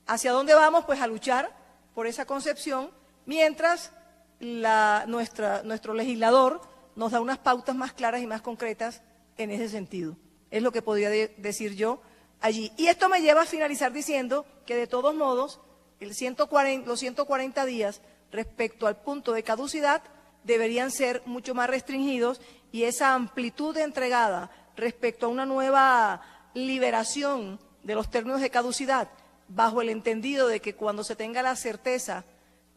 ¿Hacia dónde vamos? Pues a luchar por esa concepción, mientras nuestro legislador nos da unas pautas más claras y más concretas en ese sentido. Es lo que podría decir yo allí. Y esto me lleva a finalizar diciendo que de todos modos los 140 días respecto al punto de caducidad deberían ser mucho más restringidos y esa amplitud entregada respecto a una nueva liberación de los términos de caducidad, bajo el entendido de que cuando se tenga la certeza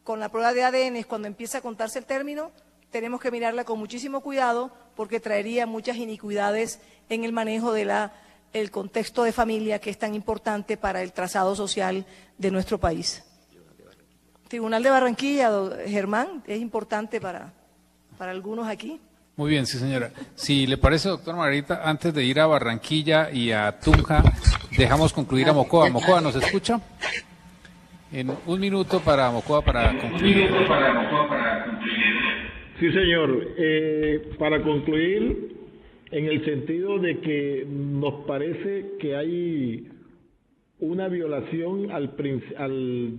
con la prueba de ADN es cuando empieza a contarse el término, tenemos que mirarla con muchísimo cuidado porque traería muchas iniquidades en el manejo de el contexto de familia que es tan importante para el trazado social de nuestro país. Tribunal de Barranquilla, Germán, es importante para algunos aquí. Muy bien, sí señora. Si le parece, doctora Margarita, antes de ir a Barranquilla y a Tunja, dejamos concluir a Mocoa. Mocoa, ¿nos escucha? En un minuto para Mocoa para concluir. Sí, señor. Para concluir, en el sentido de que nos parece que hay una violación al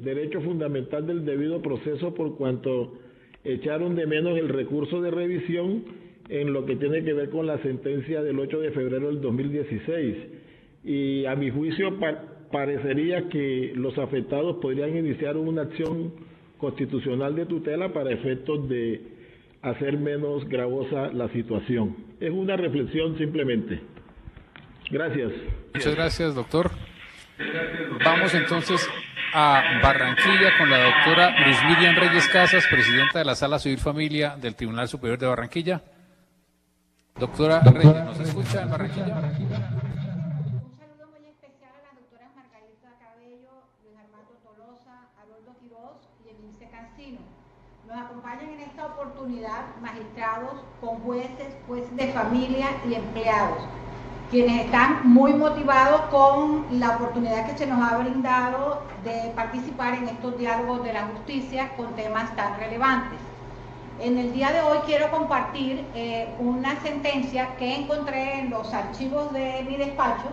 derecho fundamental del debido proceso por cuanto echaron de menos el recurso de revisión en lo que tiene que ver con la sentencia del 8 de febrero del 2016. Y a mi juicio parecería que los afectados podrían iniciar una acción constitucional de tutela para efectos de hacer menos gravosa la situación. Es una reflexión simplemente. Gracias. Muchas gracias, doctor. Vamos entonces a Barranquilla con la doctora Luz Miriam Reyes Casas, presidenta de la Sala Civil Familia del Tribunal Superior de Barranquilla. Doctora Reyes, ¿nos escucha en Barranquilla? Un saludo muy especial a las doctoras Margarita Cabello, Luis Armando Tolosa, Haroldo Quiroz y Emilce Cancino. Nos acompañan en esta oportunidad magistrados, conjueces, jueces de familia y empleados, quienes están muy motivados con la oportunidad que se nos ha brindado de participar en estos diálogos de la justicia con temas tan relevantes. En el día de hoy quiero compartir una sentencia que encontré en los archivos de mi despacho,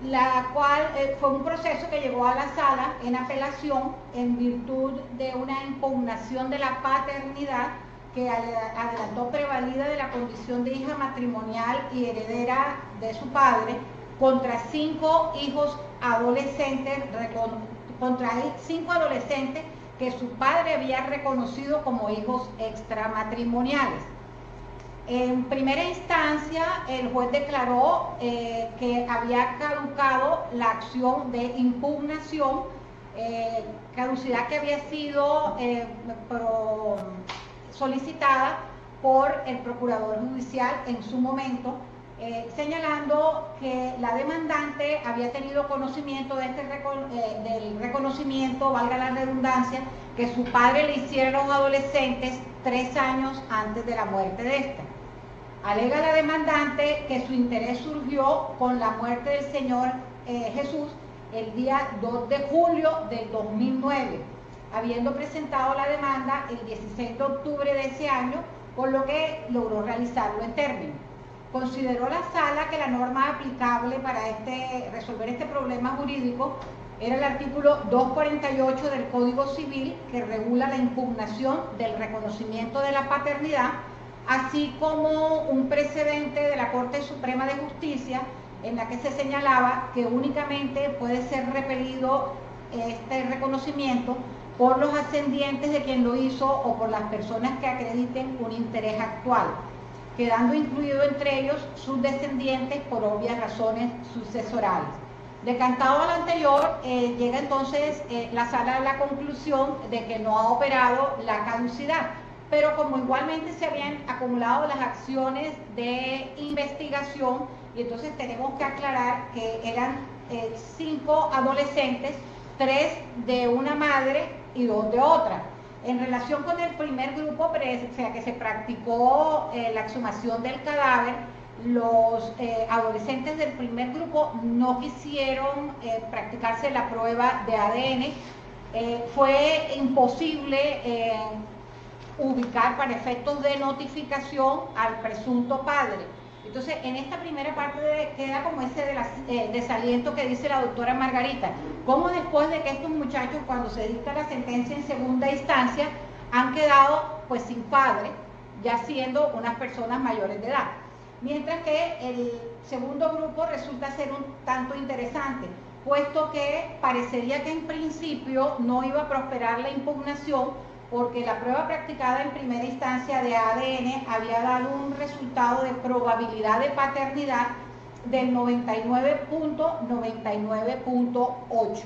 la cual fue un proceso que llegó a la sala en apelación en virtud de una impugnación de la paternidad que adelantó prevalida de la condición de hija matrimonial y heredera de su padre contra 5 hijos adolescentes, que su padre había reconocido como hijos extramatrimoniales. En primera instancia, el juez declaró que había caducado la acción de impugnación, caducidad que había sido solicitada por el procurador judicial en su momento, señalando que la demandante había tenido conocimiento de del reconocimiento, valga la redundancia, que su padre le hiciera a los adolescentes 3 años antes de la muerte de esta. Alega la demandante que su interés surgió con la muerte del señor Jesús el día 2 de julio del 2009, habiendo presentado la demanda el 16 de octubre de ese año, por lo que logró realizarlo en término. Consideró la sala que la norma aplicable para resolver este problema jurídico era el artículo 248 del Código Civil, que regula la impugnación del reconocimiento de la paternidad, así como un precedente de la Corte Suprema de Justicia en la que se señalaba que únicamente puede ser repelido este reconocimiento por los ascendientes de quien lo hizo o por las personas que acrediten un interés actual, quedando incluido entre ellos sus descendientes por obvias razones sucesorales. Decantado al anterior, llega entonces la sala a la conclusión de que no ha operado la caducidad, pero como igualmente se habían acumulado las acciones de investigación, y entonces tenemos que aclarar que eran 5 adolescentes, 3 de una madre y 2 de otra. En relación con el primer grupo, o sea, que se practicó la exhumación del cadáver, los adolescentes del primer grupo no quisieron practicarse la prueba de ADN. Fue imposible ubicar para efectos de notificación al presunto padre. Entonces, en esta primera parte queda como ese desaliento que dice la doctora Margarita. ¿Cómo después de que estos muchachos, cuando se dicta la sentencia en segunda instancia, han quedado pues sin padre, ya siendo unas personas mayores de edad? Mientras que el segundo grupo resulta ser un tanto interesante, puesto que parecería que en principio no iba a prosperar la impugnación, porque la prueba practicada en primera instancia de ADN había dado un resultado de probabilidad de paternidad del 99.99.8.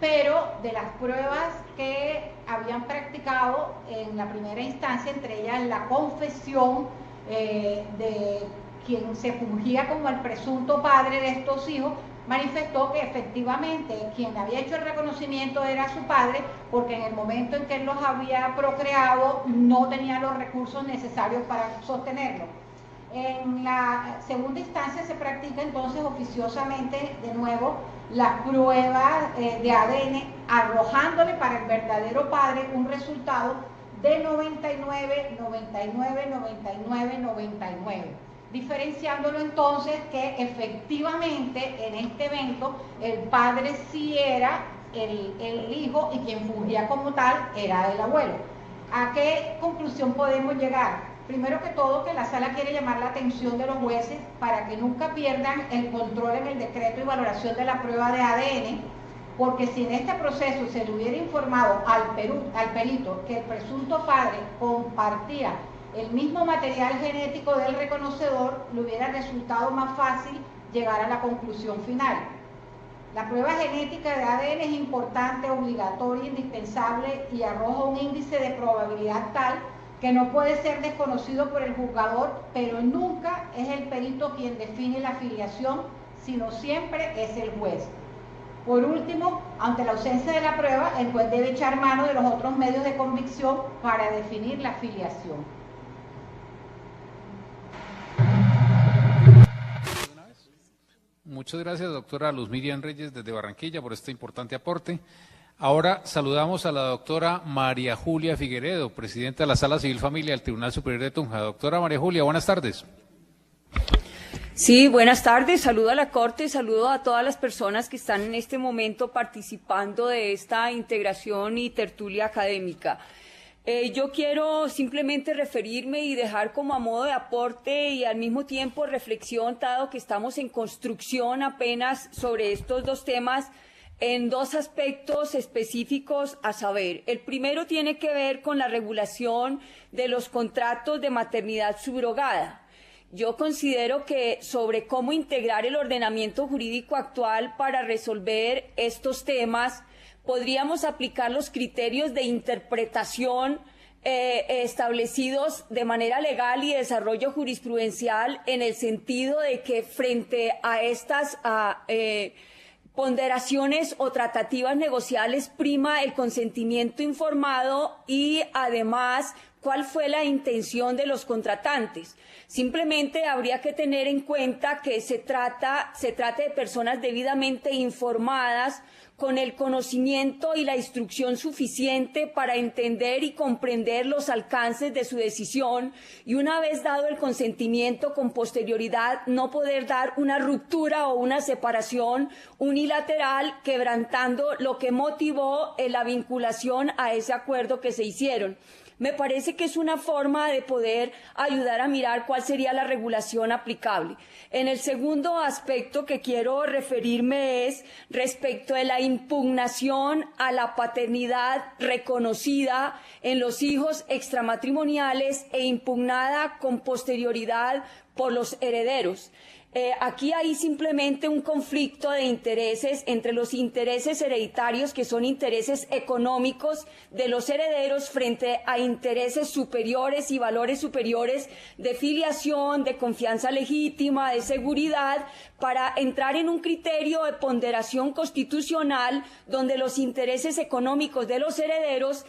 Pero de las pruebas que habían practicado en la primera instancia, entre ellas la confesión de quien se fungía como el presunto padre de estos hijos, manifestó que efectivamente quien había hecho el reconocimiento era su padre, porque en el momento en que él los había procreado no tenía los recursos necesarios para sostenerlo. En la segunda instancia se practica entonces oficiosamente de nuevo la prueba de ADN, arrojándole para el verdadero padre un resultado de 99, 99, 99, 99. Diferenciándolo entonces que efectivamente en este evento el padre sí era el hijo y quien fungía como tal era el abuelo. ¿A qué conclusión podemos llegar? Primero que todo, que la sala quiere llamar la atención de los jueces para que nunca pierdan el control en el decreto y valoración de la prueba de ADN, porque si en este proceso se le hubiera informado al perito que el presunto padre compartía el mismo material genético del reconocedor, le hubiera resultado más fácil llegar a la conclusión final. La prueba genética de ADN es importante, obligatoria, indispensable y arroja un índice de probabilidad tal que no puede ser desconocido por el juzgador, pero nunca es el perito quien define la filiación, sino siempre es el juez. Por último, ante la ausencia de la prueba, el juez debe echar mano de los otros medios de convicción para definir la filiación. Muchas gracias, doctora Luz Miriam Reyes, desde Barranquilla, por este importante aporte. Ahora saludamos a la doctora María Julia Figueredo, presidenta de la Sala Civil Familia del Tribunal Superior de Tunja. Doctora María Julia, buenas tardes. Sí, buenas tardes. Saludo a la Corte, saludo a todas las personas que están en este momento participando de esta integración y tertulia académica. Yo quiero simplemente referirme y dejar como a modo de aporte y al mismo tiempo reflexión, dado que estamos en construcción apenas sobre estos dos temas, en dos aspectos específicos a saber. El primero tiene que ver con la regulación de los contratos de maternidad subrogada. Yo considero que sobre cómo integrar el ordenamiento jurídico actual para resolver estos temas, podríamos aplicar los criterios de interpretación establecidos de manera legal y desarrollo jurisprudencial, en el sentido de que frente a estas ponderaciones o tratativas negociables prima el consentimiento informado y además cuál fue la intención de los contratantes. Simplemente habría que tener en cuenta que se trata de personas debidamente informadas, con el conocimiento y la instrucción suficiente para entender y comprender los alcances de su decisión, y una vez dado el consentimiento, con posterioridad no poder dar una ruptura o una separación unilateral, quebrantando lo que motivó la vinculación a ese acuerdo que se hicieron. Me parece que es una forma de poder ayudar a mirar cuál sería la regulación aplicable. En el segundo aspecto que quiero referirme es respecto de la impugnación a la paternidad reconocida en los hijos extramatrimoniales e impugnada con posterioridad por los herederos. Aquí hay simplemente un conflicto de intereses entre los intereses hereditarios, que son intereses económicos de los herederos, frente a intereses superiores y valores superiores de filiación, de confianza legítima, de seguridad, para entrar en un criterio de ponderación constitucional donde los intereses económicos de los herederos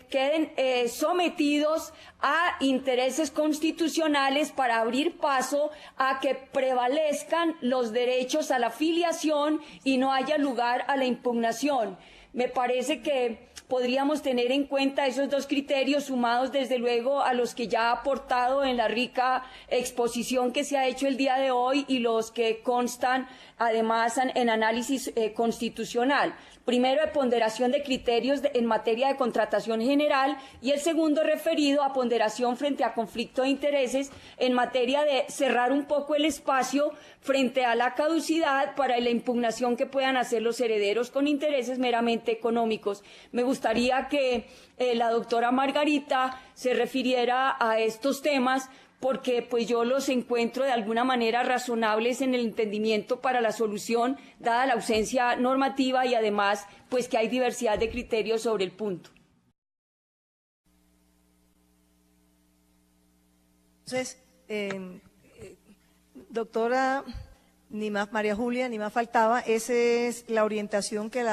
queden sometidos a intereses constitucionales para abrir paso a que prevalezcan los derechos a la filiación y no haya lugar a la impugnación. Me parece que podríamos tener en cuenta esos dos criterios sumados desde luego a los que ya ha aportado en la rica exposición que se ha hecho el día de hoy y los que constan además en análisis constitucional. Primero, de ponderación de criterios en materia de contratación general y el segundo referido a ponderación frente a conflicto de intereses en materia de cerrar un poco el espacio frente a la caducidad para la impugnación que puedan hacer los herederos con intereses meramente económicos. Me gustaría que la doctora Margarita se refiriera a estos temas porque pues yo los encuentro de alguna manera razonables en el entendimiento para la solución, dada la ausencia normativa y además pues que hay diversidad de criterios sobre el punto. Entonces, doctora, ni más María Julia, ni más faltaba, esa es la orientación que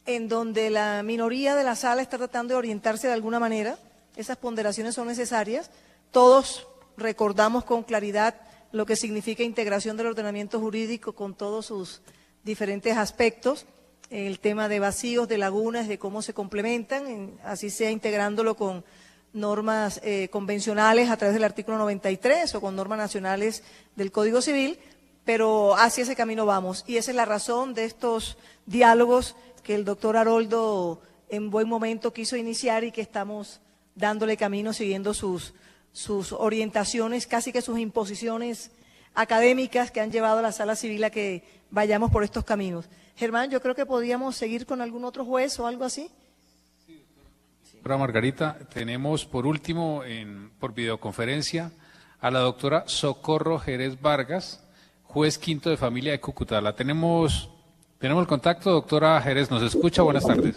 en donde la minoría de la sala está tratando de orientarse de alguna manera. Esas ponderaciones son necesarias. Todos recordamos con claridad lo que significa integración del ordenamiento jurídico con todos sus diferentes aspectos, el tema de vacíos, de lagunas, de cómo se complementan, así sea integrándolo con normas convencionales a través del artículo 93 o con normas nacionales del Código Civil, pero hacia ese camino vamos. Y esa es la razón de estos diálogos que el doctor Haroldo en buen momento quiso iniciar y que estamos dándole camino siguiendo sus orientaciones, casi que sus imposiciones académicas que han llevado a la Sala Civil a que vayamos por estos caminos. Germán, yo creo que podríamos seguir con algún otro juez o algo así. Doctora Margarita, tenemos por último por videoconferencia a la doctora Socorro Jerez Vargas, juez quinto de familia de Cúcuta. ¿La tenemos el contacto, doctora Jerez? ¿Nos escucha? Buenas tardes.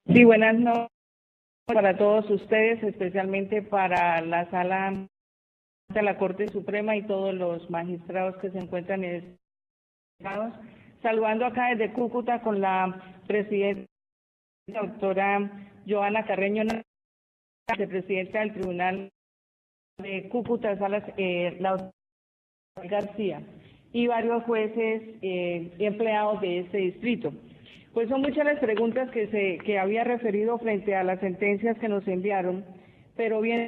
Sí, buenas noches para todos ustedes, especialmente para la sala de la Corte Suprema y todos los magistrados que se encuentran en estados. Saludando acá desde Cúcuta con la presidenta, doctora Joana Carreño, vicepresidenta del Tribunal de Cúcuta, la García, y varios jueces y empleados de este distrito. Pues son muchas las preguntas que había referido frente a las sentencias que nos enviaron, pero bien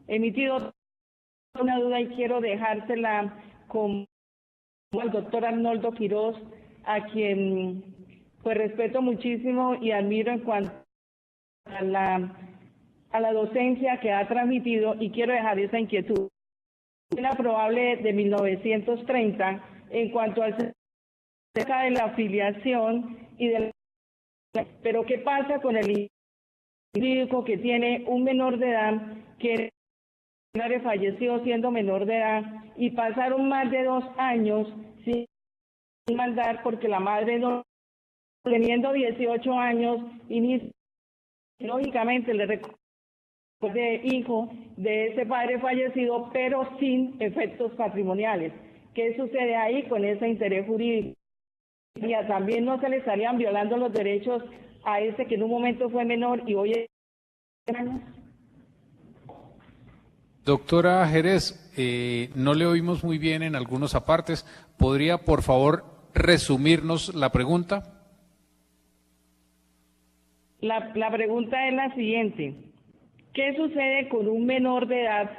emitido una duda y quiero dejársela con al doctor Arnoldo Quiroz, a quien pues respeto muchísimo y admiro en cuanto a la docencia que ha transmitido, y quiero dejar esa inquietud. Una probable de 1930 en cuanto al acerca de la afiliación y pero ¿qué pasa con el individuo que tiene un menor de edad que falleció siendo menor de edad y pasaron más de 2 años sin mandar porque la madre no, teniendo 18 años, lógicamente le de hijo de ese padre fallecido, pero sin efectos patrimoniales? ¿Qué sucede ahí con ese interés jurídico? Y también no se le estarían violando los derechos a ese que en un momento fue menor y hoy es años. Doctora Jerez, no le oímos muy bien en algunos apartes. ¿Podría, por favor, resumirnos la pregunta? La pregunta es la siguiente. ¿Qué sucede con un menor de edad,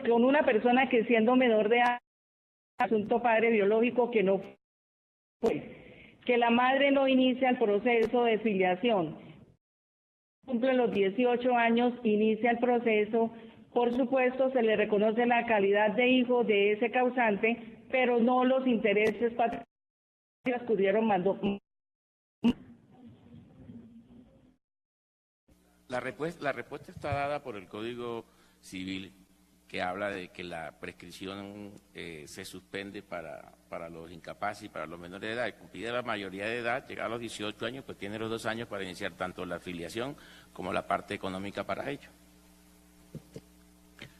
con una persona que siendo menor de edad, asunto padre biológico que no fue, que la madre no inicia el proceso de filiación, cumple los 18 años, inicia el proceso, por supuesto se le reconoce la calidad de hijo de ese causante, pero no los intereses patrimoniales que pudieron mandar? La respuesta está dada por el Código Civil, que habla de que la prescripción se suspende para los incapaces y para los menores de edad. Cumplida la mayoría de edad, llegar a los 18 años, pues tiene los 2 años para iniciar tanto la afiliación como la parte económica para ello.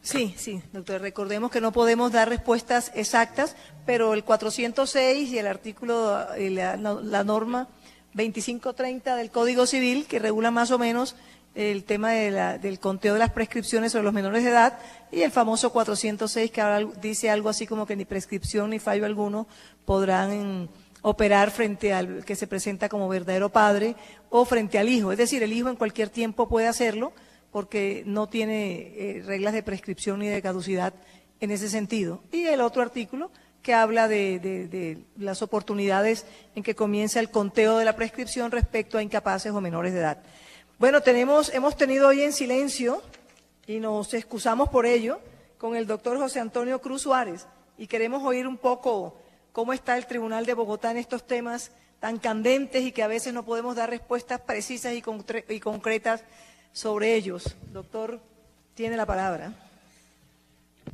Sí, doctor, recordemos que no podemos dar respuestas exactas, pero el 406 y el artículo, la norma 2530 del Código Civil, que regula más o menos el tema del conteo de las prescripciones sobre los menores de edad, y el famoso 406, que ahora dice algo así como que ni prescripción ni fallo alguno podrán operar frente al que se presenta como verdadero padre o frente al hijo. Es decir, el hijo en cualquier tiempo puede hacerlo porque no tiene reglas de prescripción ni de caducidad en ese sentido. Y el otro artículo que habla de las oportunidades en que comienza el conteo de la prescripción respecto a incapaces o menores de edad. Bueno, hemos tenido hoy en silencio, y nos excusamos por ello, con el doctor José Antonio Cruz Suárez, y queremos oír un poco cómo está el Tribunal de Bogotá en estos temas tan candentes y que a veces no podemos dar respuestas precisas y concretas sobre ellos. Doctor, tiene la palabra.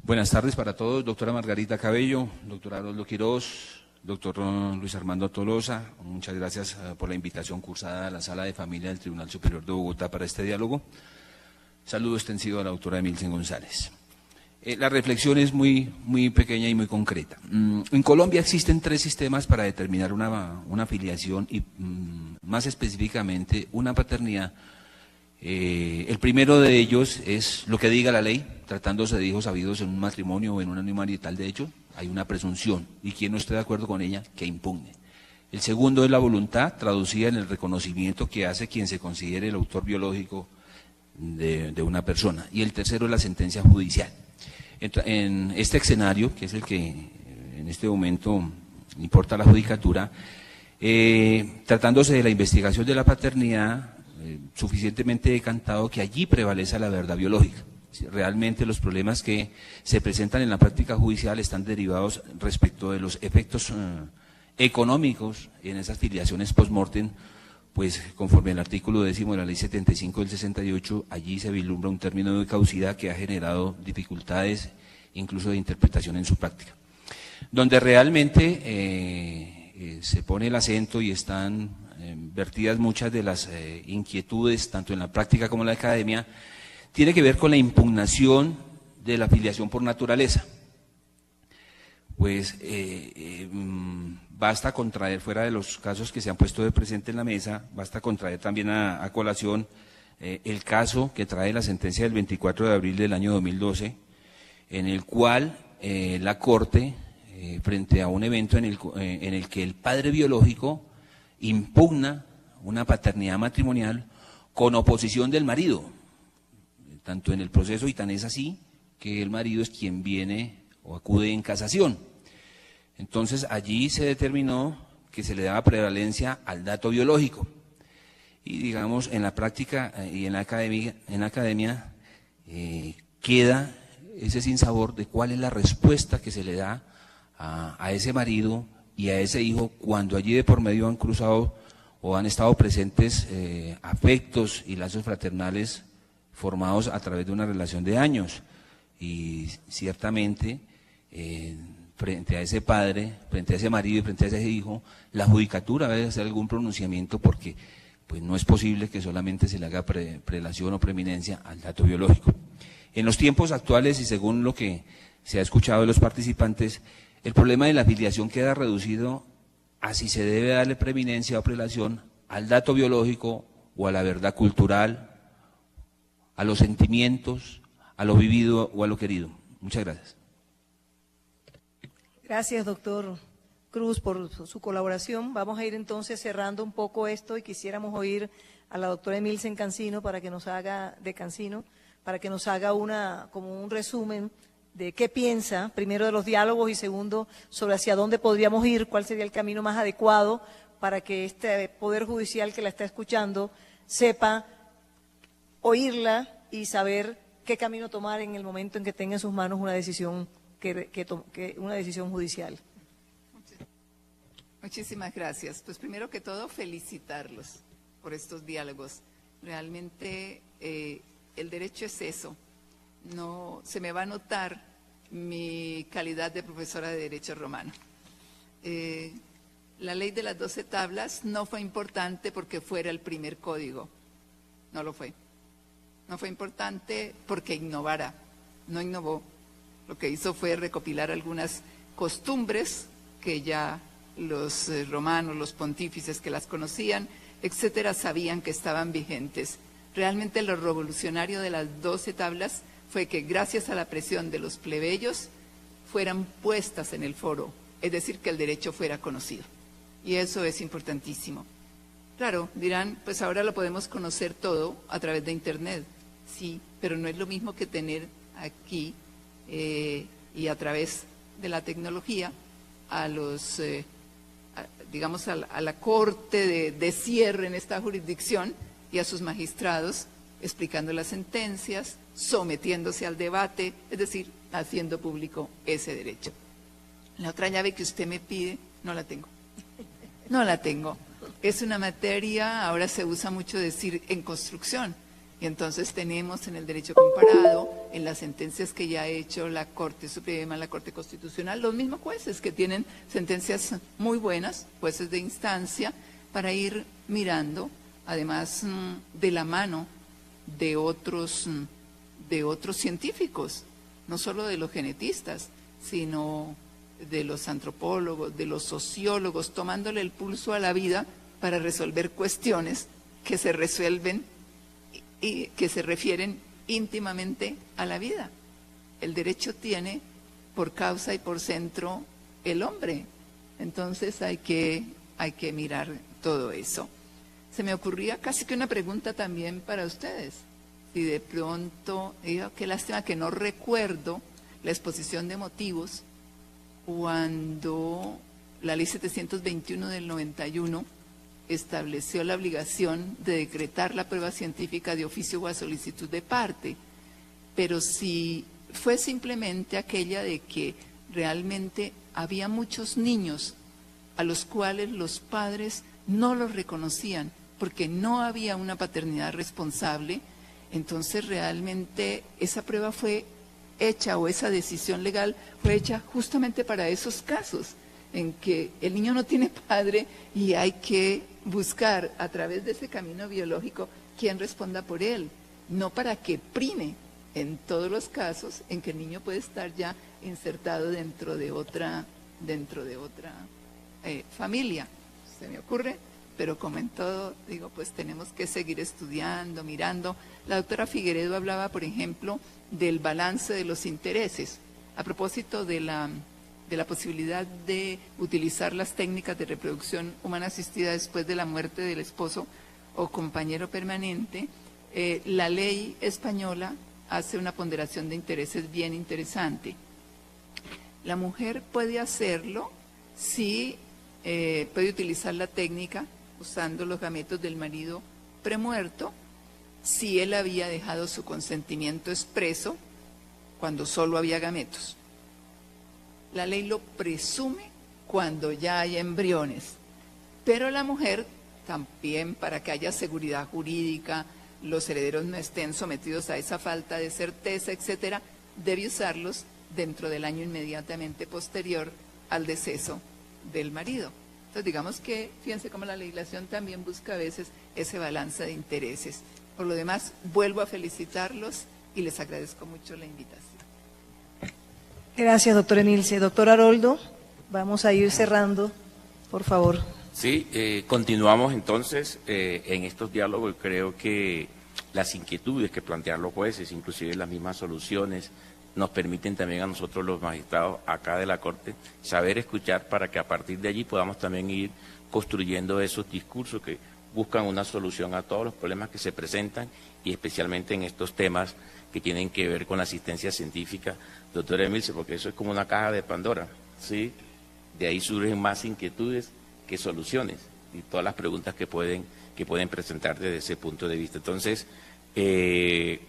Buenas tardes para todos, doctora Margarita Cabello, doctor Arnoldo Quirós, doctor Luis Armando Tolosa, muchas gracias por la invitación cursada a la Sala de Familia del Tribunal Superior de Bogotá para este diálogo. Saludo extensivo a la doctora Emilsen González. La reflexión es muy pequeña y muy concreta. En Colombia existen 3 sistemas para determinar una filiación y más específicamente una paternidad. El primero de ellos es lo que diga la ley, tratándose de hijos habidos en un matrimonio o en una unión marital. De hecho, hay una presunción, y quien no esté de acuerdo con ella, que impugne. El segundo es la voluntad, traducida en el reconocimiento que hace quien se considere el autor biológico de una persona. Y el tercero es la sentencia judicial. En este escenario, que es el que en este momento importa la judicatura, tratándose de la investigación de la paternidad, suficientemente decantado que allí prevalece la verdad biológica. Realmente los problemas que se presentan en la práctica judicial están derivados respecto de los efectos económicos en esas filiaciones post-mortem, pues conforme al artículo 10 de la Ley 75 del 68, allí se vislumbra un término de caducidad que ha generado dificultades incluso de interpretación en su práctica. Donde realmente se pone el acento y están vertidas muchas de las inquietudes, tanto en la práctica como en la academia, tiene que ver con la impugnación de la filiación por naturaleza. Pues basta contraer, fuera de los casos que se han puesto de presente en la mesa, basta contraer también a colación el caso que trae la sentencia del 24 de abril del año 2012, en el cual la Corte, frente a un evento en el que el padre biológico impugna una paternidad matrimonial con oposición del marido, tanto en el proceso, y tan es así que el marido es quien viene o acude en casación. Entonces allí se determinó que se le daba prevalencia al dato biológico, y digamos en la práctica y en la academia queda ese sinsabor de cuál es la respuesta que se le da a ese marido y a ese hijo cuando allí de por medio han cruzado o han estado presentes afectos y lazos fraternales formados a través de una relación de años. Y ciertamente frente a ese padre, frente a ese marido y frente a ese hijo, la judicatura debe hacer algún pronunciamiento, porque pues no es posible que solamente se le haga prelación o preeminencia al dato biológico. En los tiempos actuales, y según lo que se ha escuchado de los participantes, el problema de la filiación queda reducido a si se debe darle preeminencia o prelación al dato biológico o a la verdad cultural, a los sentimientos, a lo vivido o a lo querido. Muchas gracias. Gracias, doctor Cruz, por su colaboración. Vamos a ir entonces cerrando un poco esto, y quisiéramos oír a la doctora Emilsen Cancino para que nos haga como un resumen de qué piensa, primero de los diálogos y segundo sobre hacia dónde podríamos ir, cuál sería el camino más adecuado para que este Poder Judicial que la está escuchando sepa oírla y saber qué camino tomar en el momento en que tenga en sus manos una decisión una decisión judicial. Muchísimas gracias. Pues primero que todo, felicitarlos por estos diálogos. Realmente el derecho es eso. No se me va a notar mi calidad de profesora de Derecho Romano. La ley de las 12 tablas no fue importante porque fuera el primer código. No lo fue. No fue importante porque innovara. No innovó. Lo que hizo fue recopilar algunas costumbres que ya los romanos, los pontífices que las conocían, etcétera, sabían que estaban vigentes. Realmente lo revolucionario de las 12 tablas fue que gracias a la presión de los plebeyos fueran puestas en el foro, es decir, que el derecho fuera conocido. Y eso es importantísimo. Claro, dirán, pues ahora lo podemos conocer todo a través de Internet. Sí, pero no es lo mismo que tener aquí y a través de la tecnología a los, digamos, a la corte de cierre en esta jurisdicción y a sus magistrados explicando las sentencias, sometiéndose al debate, es decir, haciendo público ese derecho. La otra llave que usted me pide, no la tengo. No la tengo. Es una materia, ahora se usa mucho decir en construcción, y entonces tenemos en el derecho comparado, en las sentencias que ya ha hecho la Corte Suprema, la Corte Constitucional, los mismos jueces que tienen sentencias muy buenas, jueces de instancia, para ir mirando, además de la mano de otros científicos, no solo de los genetistas, sino de los antropólogos, de los sociólogos, tomándole el pulso a la vida para resolver cuestiones que se resuelven y que se refieren íntimamente a la vida. El derecho tiene por causa y por centro el hombre. Entonces hay que mirar todo eso. Se me ocurría casi que una pregunta también para ustedes. Si de pronto, qué lástima que no recuerdo la exposición de motivos cuando la Ley 721 del 91 estableció la obligación de decretar la prueba científica de oficio o a solicitud de parte, pero si fue simplemente aquella de que realmente había muchos niños a los cuales los padres no los reconocían porque no había una paternidad responsable, entonces realmente esa prueba fue hecha o esa decisión legal fue hecha justamente para esos casos en que el niño no tiene padre y hay que buscar a través de ese camino biológico quién responda por él, no para que prime en todos los casos en que el niño puede estar ya insertado dentro de otra familia. Se me ocurre, pero como en todo, digo, pues tenemos que seguir estudiando, mirando. La doctora Figueredo hablaba, por ejemplo, del balance de los intereses, a propósito de la posibilidad de utilizar las técnicas de reproducción humana asistida después de la muerte del esposo o compañero permanente. La ley española hace una ponderación de intereses bien interesante. La mujer puede hacerlo si puede utilizar la técnica usando los gametos del marido premuerto, si él había dejado su consentimiento expreso cuando solo había gametos. La ley lo presume cuando ya hay embriones, pero la mujer también, para que haya seguridad jurídica, los herederos no estén sometidos a esa falta de certeza, etcétera, debe usarlos dentro del año inmediatamente posterior al deceso del marido. Entonces digamos que, fíjense cómo la legislación también busca a veces ese balance de intereses. Por lo demás, vuelvo a felicitarlos y les agradezco mucho la invitación. Gracias, doctor Emilce. Doctor Haroldo, vamos a ir cerrando, por favor. Sí, continuamos entonces en estos diálogos. Creo que las inquietudes que plantean los jueces, inclusive las mismas soluciones, nos permiten también a nosotros los magistrados acá de la Corte saber escuchar para que a partir de allí podamos también ir construyendo esos discursos que buscan una solución a todos los problemas que se presentan y especialmente en estos temas que tienen que ver con la asistencia científica, doctora Emilce, porque eso es como una caja de Pandora, ¿sí? De ahí surgen más inquietudes que soluciones y todas las preguntas que pueden presentar desde ese punto de vista. Entonces,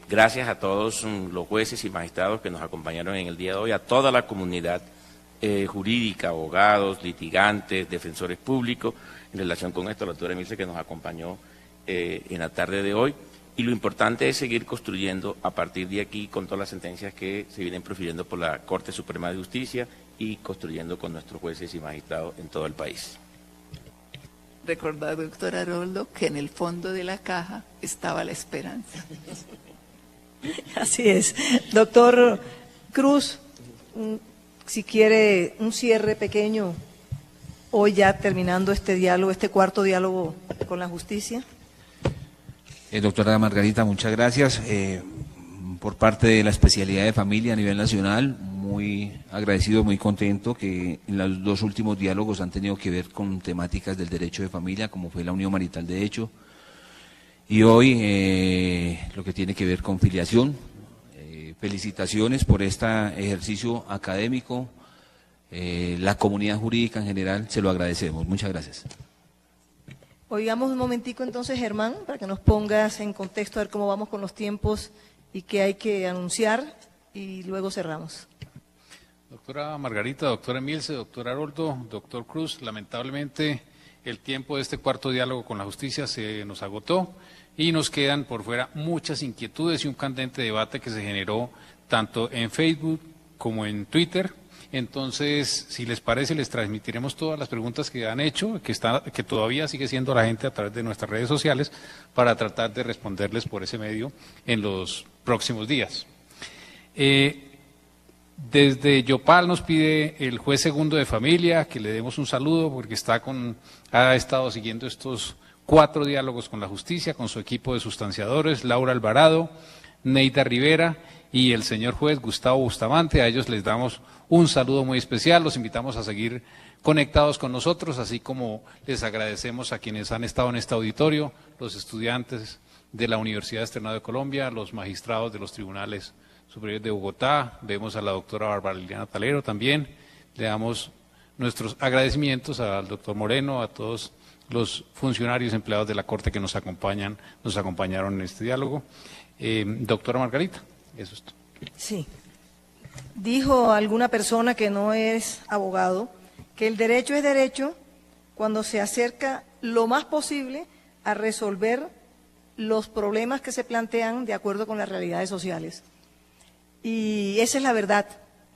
gracias a todos los jueces y magistrados que nos acompañaron en el día de hoy, a toda la comunidad jurídica, abogados, litigantes, defensores públicos, en relación con esto, la doctora Emilce que nos acompañó en la tarde de hoy. Y lo importante es seguir construyendo a partir de aquí con todas las sentencias que se vienen profiriendo por la Corte Suprema de Justicia y construyendo con nuestros jueces y magistrados en todo el país. Recordar, doctor Haroldo, que en el fondo de la caja estaba la esperanza. Así es. Doctor Cruz, si quiere un cierre pequeño. hoy ya terminando este diálogo, este cuarto diálogo con la justicia? Doctora Margarita, muchas gracias. Por parte de la especialidad de familia a nivel nacional, muy agradecido, muy contento que en los dos últimos diálogos han tenido que ver con temáticas del derecho de familia, como fue la unión marital de hecho, y hoy lo que tiene que ver con filiación. Felicitaciones por este ejercicio académico, la comunidad jurídica en general, se lo agradecemos. Muchas gracias. Oigamos un momentico entonces, Germán, para que nos pongas en contexto a ver cómo vamos con los tiempos y qué hay que anunciar, y luego cerramos. Doctora Margarita, doctora Emilce, doctor Haroldo, doctor Cruz, lamentablemente el tiempo de este cuarto diálogo con la justicia se nos agotó y nos quedan por fuera muchas inquietudes y un candente debate que se generó tanto en Facebook como en Twitter. Entonces, si les parece, les transmitiremos todas las preguntas que han hecho, que todavía sigue siendo la gente a través de nuestras redes sociales, para tratar de responderles por ese medio en los próximos días. Desde Yopal nos pide el juez segundo de familia que le demos un saludo porque ha estado siguiendo estos 4 diálogos con la justicia, con su equipo de sustanciadores, Laura Alvarado, Neida Rivera y el señor juez Gustavo Bustamante. A ellos les damos un saludo muy especial, los invitamos a seguir conectados con nosotros, así como les agradecemos a quienes han estado en este auditorio, los estudiantes de la Universidad Externado de Colombia, los magistrados de los tribunales superiores de Bogotá, vemos a la doctora Bárbara Liliana Talero también, le damos nuestros agradecimientos al doctor Moreno, a todos los funcionarios empleados de la Corte que nos acompañaron en este diálogo. Doctora Margarita, eso es todo. Sí. Dijo alguna persona que no es abogado que el derecho es derecho cuando se acerca lo más posible a resolver los problemas que se plantean de acuerdo con las realidades sociales. Y esa es la verdad.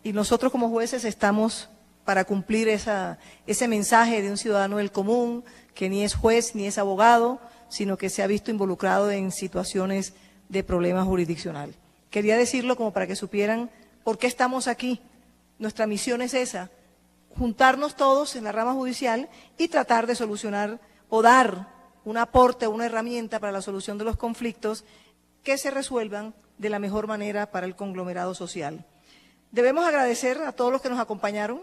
Y nosotros como jueces estamos para cumplir ese mensaje de un ciudadano del común, que ni es juez ni es abogado, sino que se ha visto involucrado en situaciones de problema jurisdiccional. Quería decirlo como para que supieran por qué estamos aquí. Nuestra misión es esa, juntarnos todos en la rama judicial y tratar de solucionar o dar un aporte, una herramienta para la solución de los conflictos que se resuelvan de la mejor manera para el conglomerado social. Debemos agradecer a todos los que nos acompañaron,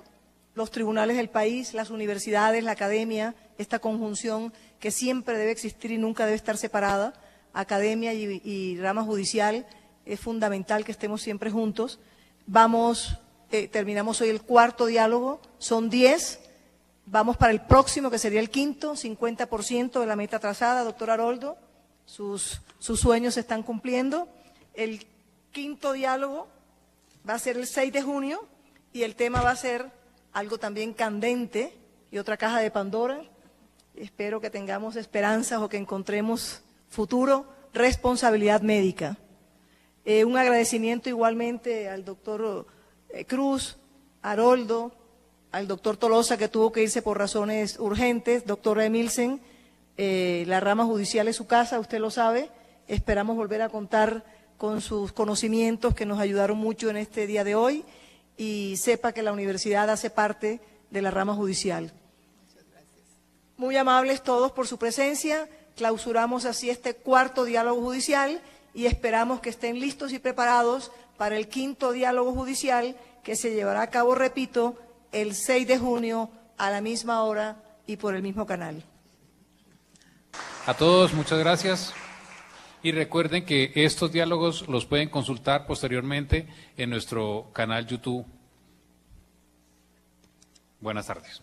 los tribunales del país, las universidades, la academia, esta conjunción que siempre debe existir y nunca debe estar separada, academia y rama judicial, es fundamental que estemos siempre juntos. Terminamos hoy el 4º diálogo, son 10, vamos para el próximo que sería el 5º, 50% de la meta trazada. Doctor Haroldo, sus sueños se están cumpliendo. El 5º diálogo va a ser el 6 de junio y el tema va a ser algo también candente y otra caja de Pandora. Espero que tengamos esperanzas o que encontremos futuro, responsabilidad médica. Un agradecimiento igualmente al doctor Cruz, Haroldo, al doctor Tolosa, que tuvo que irse por razones urgentes, doctora Emilsen, la rama judicial es su casa, usted lo sabe, esperamos volver a contar con sus conocimientos que nos ayudaron mucho en este día de hoy y sepa que la universidad hace parte de la rama judicial. Muy amables todos por su presencia, clausuramos así este 4º diálogo judicial y esperamos que estén listos y preparados para el 5º diálogo judicial que se llevará a cabo, repito, el 6 de junio a la misma hora y por el mismo canal. A todos, muchas gracias. Y recuerden que estos diálogos los pueden consultar posteriormente en nuestro canal YouTube. Buenas tardes.